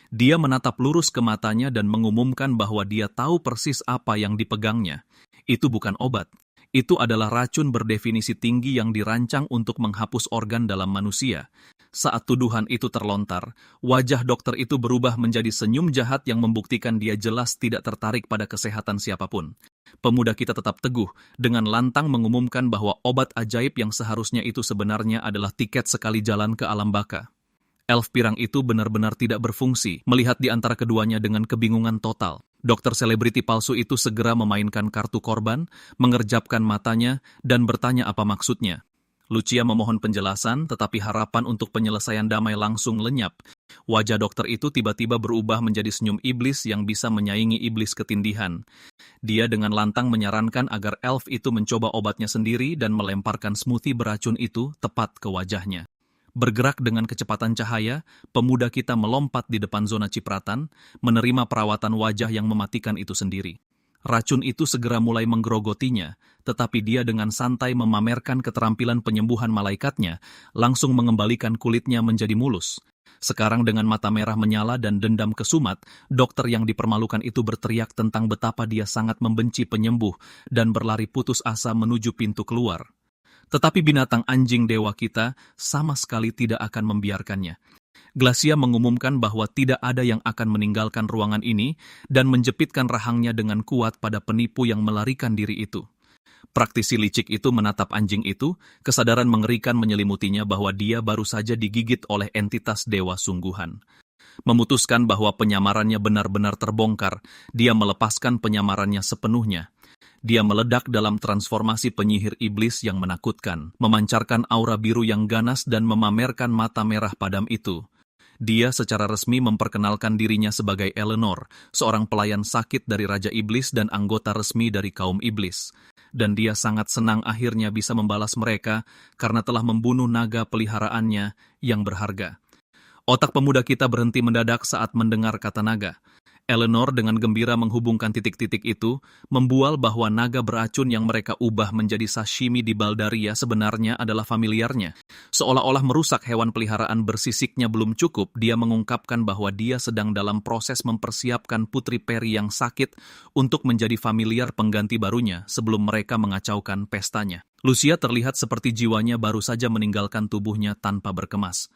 Dia menatap lurus ke matanya dan mengumumkan bahwa dia tahu persis apa yang dipegangnya. Itu bukan obat. Itu adalah racun berdefinisi tinggi yang dirancang untuk menghapus organ dalam manusia. Saat tuduhan itu terlontar, wajah dokter itu berubah menjadi senyum jahat yang membuktikan dia jelas tidak tertarik pada kesehatan siapapun. Pemuda kita tetap teguh, dengan lantang mengumumkan bahwa obat ajaib yang seharusnya itu sebenarnya adalah tiket sekali jalan ke alam baka. Elf pirang itu benar-benar tidak berfungsi, melihat di antara keduanya dengan kebingungan total. Dokter selebriti palsu itu segera memainkan kartu korban, mengerjapkan matanya, dan bertanya apa maksudnya. Lucia memohon penjelasan, tetapi harapan untuk penyelesaian damai langsung lenyap. Wajah dokter itu tiba-tiba berubah menjadi senyum iblis yang bisa menyaingi iblis ketindihan. Dia dengan lantang menyarankan agar elf itu mencoba obatnya sendiri dan melemparkan smoothie beracun itu tepat ke wajahnya. Bergerak dengan kecepatan cahaya, pemuda kita melompat di depan zona cipratan, menerima perawatan wajah yang mematikan itu sendiri. Racun itu segera mulai menggerogotinya, tetapi dia dengan santai memamerkan keterampilan penyembuhan malaikatnya, langsung mengembalikan kulitnya menjadi mulus. Sekarang dengan mata merah menyala dan dendam kesumat, dokter yang dipermalukan itu berteriak tentang betapa dia sangat membenci penyembuh dan berlari putus asa menuju pintu keluar. Tetapi binatang anjing dewa kita sama sekali tidak akan membiarkannya. Glacia mengumumkan bahwa tidak ada yang akan meninggalkan ruangan ini dan menjepitkan rahangnya dengan kuat pada penipu yang melarikan diri itu. Praktisi licik itu menatap anjing itu, kesadaran mengerikan menyelimutinya bahwa dia baru saja digigit oleh entitas dewa sungguhan. Memutuskan bahwa penyamarannya benar-benar terbongkar, dia melepaskan penyamarannya sepenuhnya. Dia meledak dalam transformasi penyihir iblis yang menakutkan, memancarkan aura biru yang ganas dan memamerkan mata merah padam itu. Dia secara resmi memperkenalkan dirinya sebagai Eleanor, seorang pelayan sakit dari Raja Iblis dan anggota resmi dari kaum iblis. Dan dia sangat senang akhirnya bisa membalas mereka karena telah membunuh naga peliharaannya yang berharga. Otak pemuda kita berhenti mendadak saat mendengar kata naga. Eleanor dengan gembira menghubungkan titik-titik itu, membual bahwa naga beracun yang mereka ubah menjadi sashimi di Baldaria sebenarnya adalah familiarnya. Seolah-olah merusak hewan peliharaan bersisiknya belum cukup, dia mengungkapkan bahwa dia sedang dalam proses mempersiapkan Putri Peri yang sakit untuk menjadi familiar pengganti barunya sebelum mereka mengacaukan pestanya. Lucia terlihat seperti jiwanya baru saja meninggalkan tubuhnya tanpa berkemas.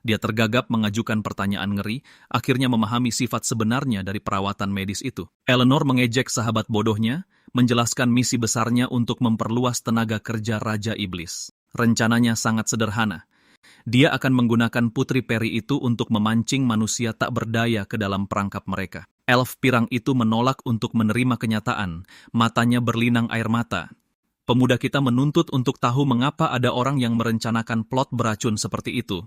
Dia tergagap mengajukan pertanyaan ngeri, akhirnya memahami sifat sebenarnya dari perawatan medis itu. Eleanor mengejek sahabat bodohnya, menjelaskan misi besarnya untuk memperluas tenaga kerja Raja Iblis. Rencananya sangat sederhana. Dia akan menggunakan Putri Peri itu untuk memancing manusia tak berdaya ke dalam perangkap mereka. Elf pirang itu menolak untuk menerima kenyataan, matanya berlinang air mata. Pemuda kita menuntut untuk tahu mengapa ada orang yang merencanakan plot beracun seperti itu.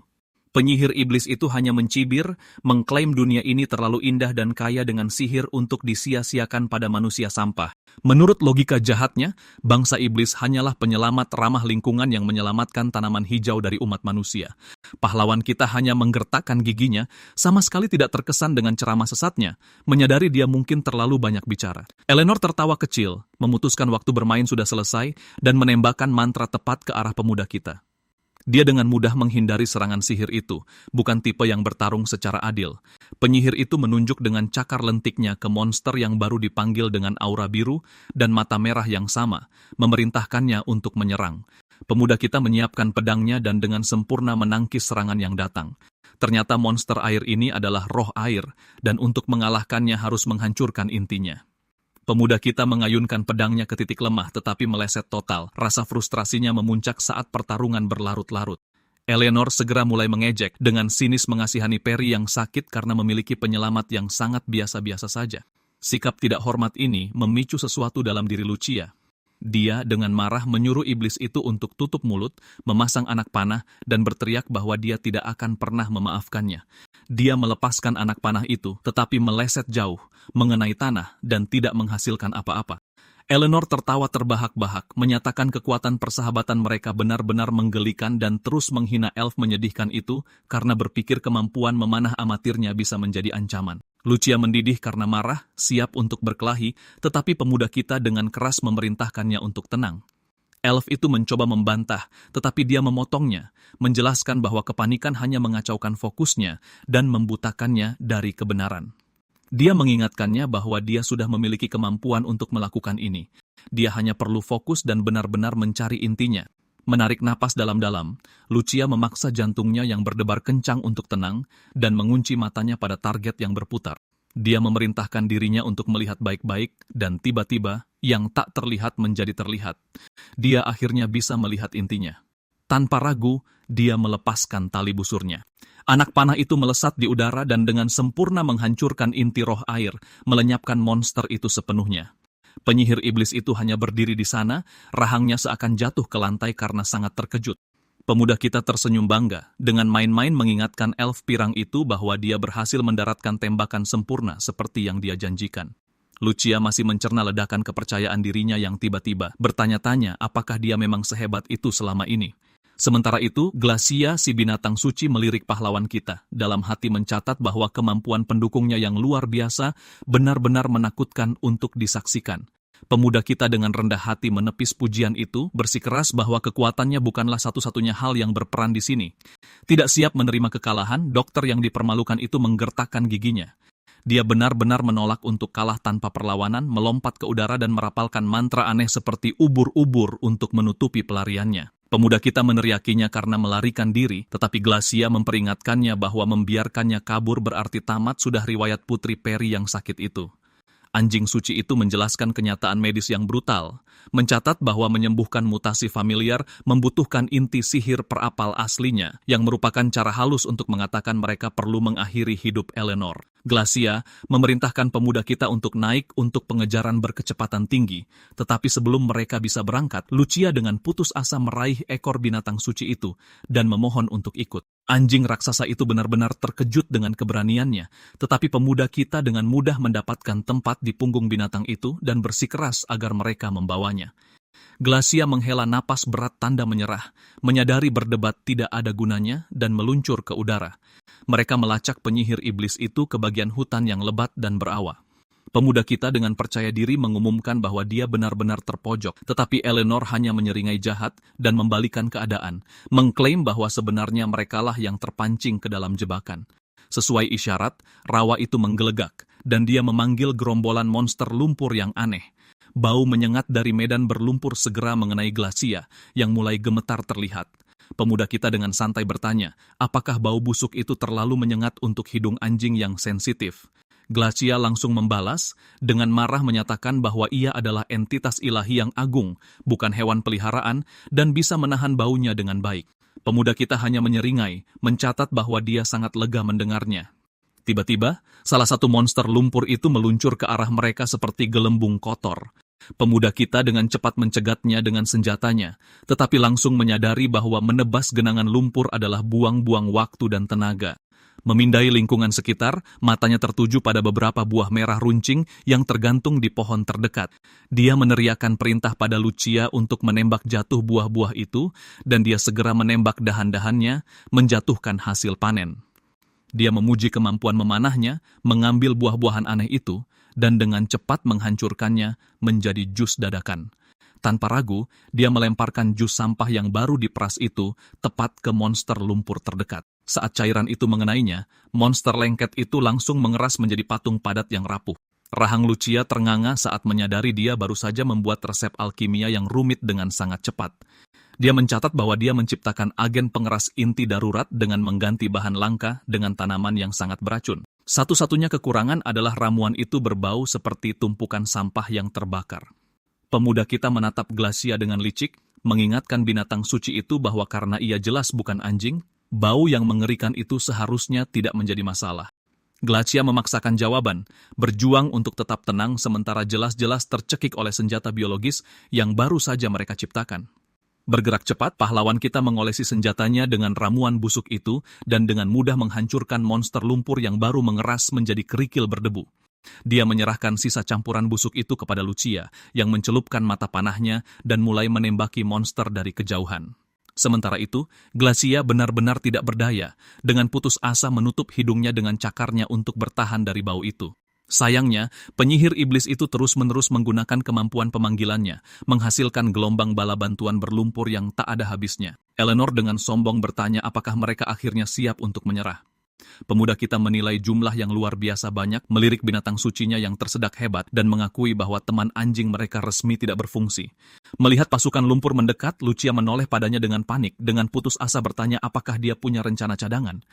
Penyihir iblis itu hanya mencibir, mengklaim dunia ini terlalu indah dan kaya dengan sihir untuk disia-siakan pada manusia sampah. Menurut logika jahatnya, bangsa iblis hanyalah penyelamat ramah lingkungan yang menyelamatkan tanaman hijau dari umat manusia. Pahlawan kita hanya menggertakkan giginya, sama sekali tidak terkesan dengan ceramah sesatnya, menyadari dia mungkin terlalu banyak bicara. Eleanor tertawa kecil, memutuskan waktu bermain sudah selesai, dan menembakkan mantra tepat ke arah pemuda kita. Dia dengan mudah menghindari serangan sihir itu, bukan tipe yang bertarung secara adil. Penyihir itu menunjuk dengan cakar lentiknya ke monster yang baru dipanggil dengan aura biru dan mata merah yang sama, memerintahkannya untuk menyerang. Pemuda kita menyiapkan pedangnya dan dengan sempurna menangkis serangan yang datang. Ternyata monster air ini adalah roh air, dan untuk mengalahkannya harus menghancurkan intinya. Pemuda kita mengayunkan pedangnya ke titik lemah tetapi meleset total. Rasa frustrasinya memuncak saat pertarungan berlarut-larut. Eleanor segera mulai mengejek dengan sinis mengasihani Peri yang sakit karena memiliki penyelamat yang sangat biasa-biasa saja. Sikap tidak hormat ini memicu sesuatu dalam diri Lucia. Dia dengan marah menyuruh iblis itu untuk tutup mulut, memasang anak panah, dan berteriak bahwa dia tidak akan pernah memaafkannya. Dia melepaskan anak panah itu, tetapi meleset jauh, mengenai tanah, dan tidak menghasilkan apa-apa. Eleanor tertawa terbahak-bahak, menyatakan kekuatan persahabatan mereka benar-benar menggelikan dan terus menghina elf menyedihkan itu karena berpikir kemampuan memanah amatirnya bisa menjadi ancaman. Lucia mendidih karena marah, siap untuk berkelahi, tetapi pemuda kita dengan keras memerintahkannya untuk tenang. Elf itu mencoba membantah, tetapi dia memotongnya, menjelaskan bahwa kepanikan hanya mengacaukan fokusnya dan membutakannya dari kebenaran. Dia mengingatkannya bahwa dia sudah memiliki kemampuan untuk melakukan ini. Dia hanya perlu fokus dan benar-benar mencari intinya. Menarik napas dalam-dalam, Lucia memaksa jantungnya yang berdebar kencang untuk tenang dan mengunci matanya pada target yang berputar. Dia memerintahkan dirinya untuk melihat baik-baik dan tiba-tiba yang tak terlihat menjadi terlihat. Dia akhirnya bisa melihat intinya. Tanpa ragu, dia melepaskan tali busurnya. Anak panah itu melesat di udara dan dengan sempurna menghancurkan inti roh air, melenyapkan monster itu sepenuhnya. Penyihir iblis itu hanya berdiri di sana, rahangnya seakan jatuh ke lantai karena sangat terkejut. Pemuda kita tersenyum bangga, dengan main-main mengingatkan elf pirang itu bahwa dia berhasil mendaratkan tembakan sempurna seperti yang dia janjikan. Lucia masih mencerna ledakan kepercayaan dirinya yang tiba-tiba, bertanya-tanya apakah dia memang sehebat itu selama ini. Sementara itu, Glacia, si binatang suci melirik pahlawan kita, dalam hati mencatat bahwa kemampuan pendukungnya yang luar biasa benar-benar menakutkan untuk disaksikan. Pemuda kita dengan rendah hati menepis pujian itu, bersikeras bahwa kekuatannya bukanlah satu-satunya hal yang berperan di sini. Tidak siap menerima kekalahan, dokter yang dipermalukan itu menggertakkan giginya. Dia benar-benar menolak untuk kalah tanpa perlawanan, melompat ke udara dan merapalkan mantra aneh seperti ubur-ubur untuk menutupi pelariannya. Pemuda kita meneriakinya karena melarikan diri, tetapi Glacia memperingatkannya bahwa membiarkannya kabur berarti tamat sudah riwayat Putri Peri yang sakit itu. Anjing suci itu menjelaskan kenyataan medis yang brutal, mencatat bahwa menyembuhkan mutasi familiar membutuhkan inti sihir perapal aslinya, yang merupakan cara halus untuk mengatakan mereka perlu mengakhiri hidup Eleanor. Glacia memerintahkan pemuda kita untuk naik untuk pengejaran berkecepatan tinggi, tetapi sebelum mereka bisa berangkat, Lucia dengan putus asa meraih ekor binatang suci itu dan memohon untuk ikut. Anjing raksasa itu benar-benar terkejut dengan keberaniannya, tetapi pemuda kita dengan mudah mendapatkan tempat di punggung binatang itu dan bersikeras agar mereka membawanya. Glacia menghela napas berat tanda menyerah, menyadari berdebat tidak ada gunanya dan meluncur ke udara. Mereka melacak penyihir iblis itu ke bagian hutan yang lebat dan berawa. Pemuda kita dengan percaya diri mengumumkan bahwa dia benar-benar terpojok, tetapi Eleanor hanya menyeringai jahat dan membalikan keadaan, mengklaim bahwa sebenarnya merekalah yang terpancing ke dalam jebakan. Sesuai isyarat, rawa itu menggelegak, dan dia memanggil gerombolan monster lumpur yang aneh. Bau menyengat dari medan berlumpur segera mengenai Glacia, yang mulai gemetar terlihat. Pemuda kita dengan santai bertanya, apakah bau busuk itu terlalu menyengat untuk hidung anjing yang sensitif? Glacia langsung membalas, dengan marah menyatakan bahwa ia adalah entitas ilahi yang agung, bukan hewan peliharaan, dan bisa menahan baunya dengan baik. Pemuda kita hanya menyeringai, mencatat bahwa dia sangat lega mendengarnya. Tiba-tiba, salah satu monster lumpur itu meluncur ke arah mereka seperti gelembung kotor. Pemuda kita dengan cepat mencegatnya dengan senjatanya, tetapi langsung menyadari bahwa menebas genangan lumpur adalah buang-buang waktu dan tenaga. Memindai lingkungan sekitar, matanya tertuju pada beberapa buah merah runcing yang tergantung di pohon terdekat. Dia meneriakkan perintah pada Lucia untuk menembak jatuh buah-buah itu, dan dia segera menembak dahan-dahannya, menjatuhkan hasil panen. Dia memuji kemampuan memanahnya, mengambil buah-buahan aneh itu, dan dengan cepat menghancurkannya menjadi jus dadakan. Tanpa ragu, dia melemparkan jus sampah yang baru diperas itu tepat ke monster lumpur terdekat. Saat cairan itu mengenainya, monster lengket itu langsung mengeras menjadi patung padat yang rapuh. Rahang Lucia ternganga saat menyadari dia baru saja membuat resep alkimia yang rumit dengan sangat cepat. Dia mencatat bahwa dia menciptakan agen pengeras inti darurat dengan mengganti bahan langka dengan tanaman yang sangat beracun. Satu-satunya kekurangan adalah ramuan itu berbau seperti tumpukan sampah yang terbakar. Pemuda kita menatap Glacia dengan licik, mengingatkan binatang suci itu bahwa karena ia jelas bukan anjing, bau yang mengerikan itu seharusnya tidak menjadi masalah. Glacia memaksakan jawaban, berjuang untuk tetap tenang sementara jelas-jelas tercekik oleh senjata biologis yang baru saja mereka ciptakan. Bergerak cepat, pahlawan kita mengolesi senjatanya dengan ramuan busuk itu dan dengan mudah menghancurkan monster lumpur yang baru mengeras menjadi kerikil berdebu. Dia menyerahkan sisa campuran busuk itu kepada Lucia, yang mencelupkan mata panahnya dan mulai menembaki monster dari kejauhan. Sementara itu, Glacia benar-benar tidak berdaya, dengan putus asa menutup hidungnya dengan cakarnya untuk bertahan dari bau itu. Sayangnya, penyihir iblis itu terus-menerus menggunakan kemampuan pemanggilannya, menghasilkan gelombang bala bantuan berlumpur yang tak ada habisnya. Eleanor dengan sombong bertanya apakah mereka akhirnya siap untuk menyerah. Pemuda kita menilai jumlah yang luar biasa banyak, melirik binatang sucinya yang tersedak hebat, dan mengakui bahwa teman anjing mereka resmi tidak berfungsi. Melihat pasukan lumpur mendekat, Lucia menoleh padanya dengan panik, dengan putus asa bertanya apakah dia punya rencana cadangan.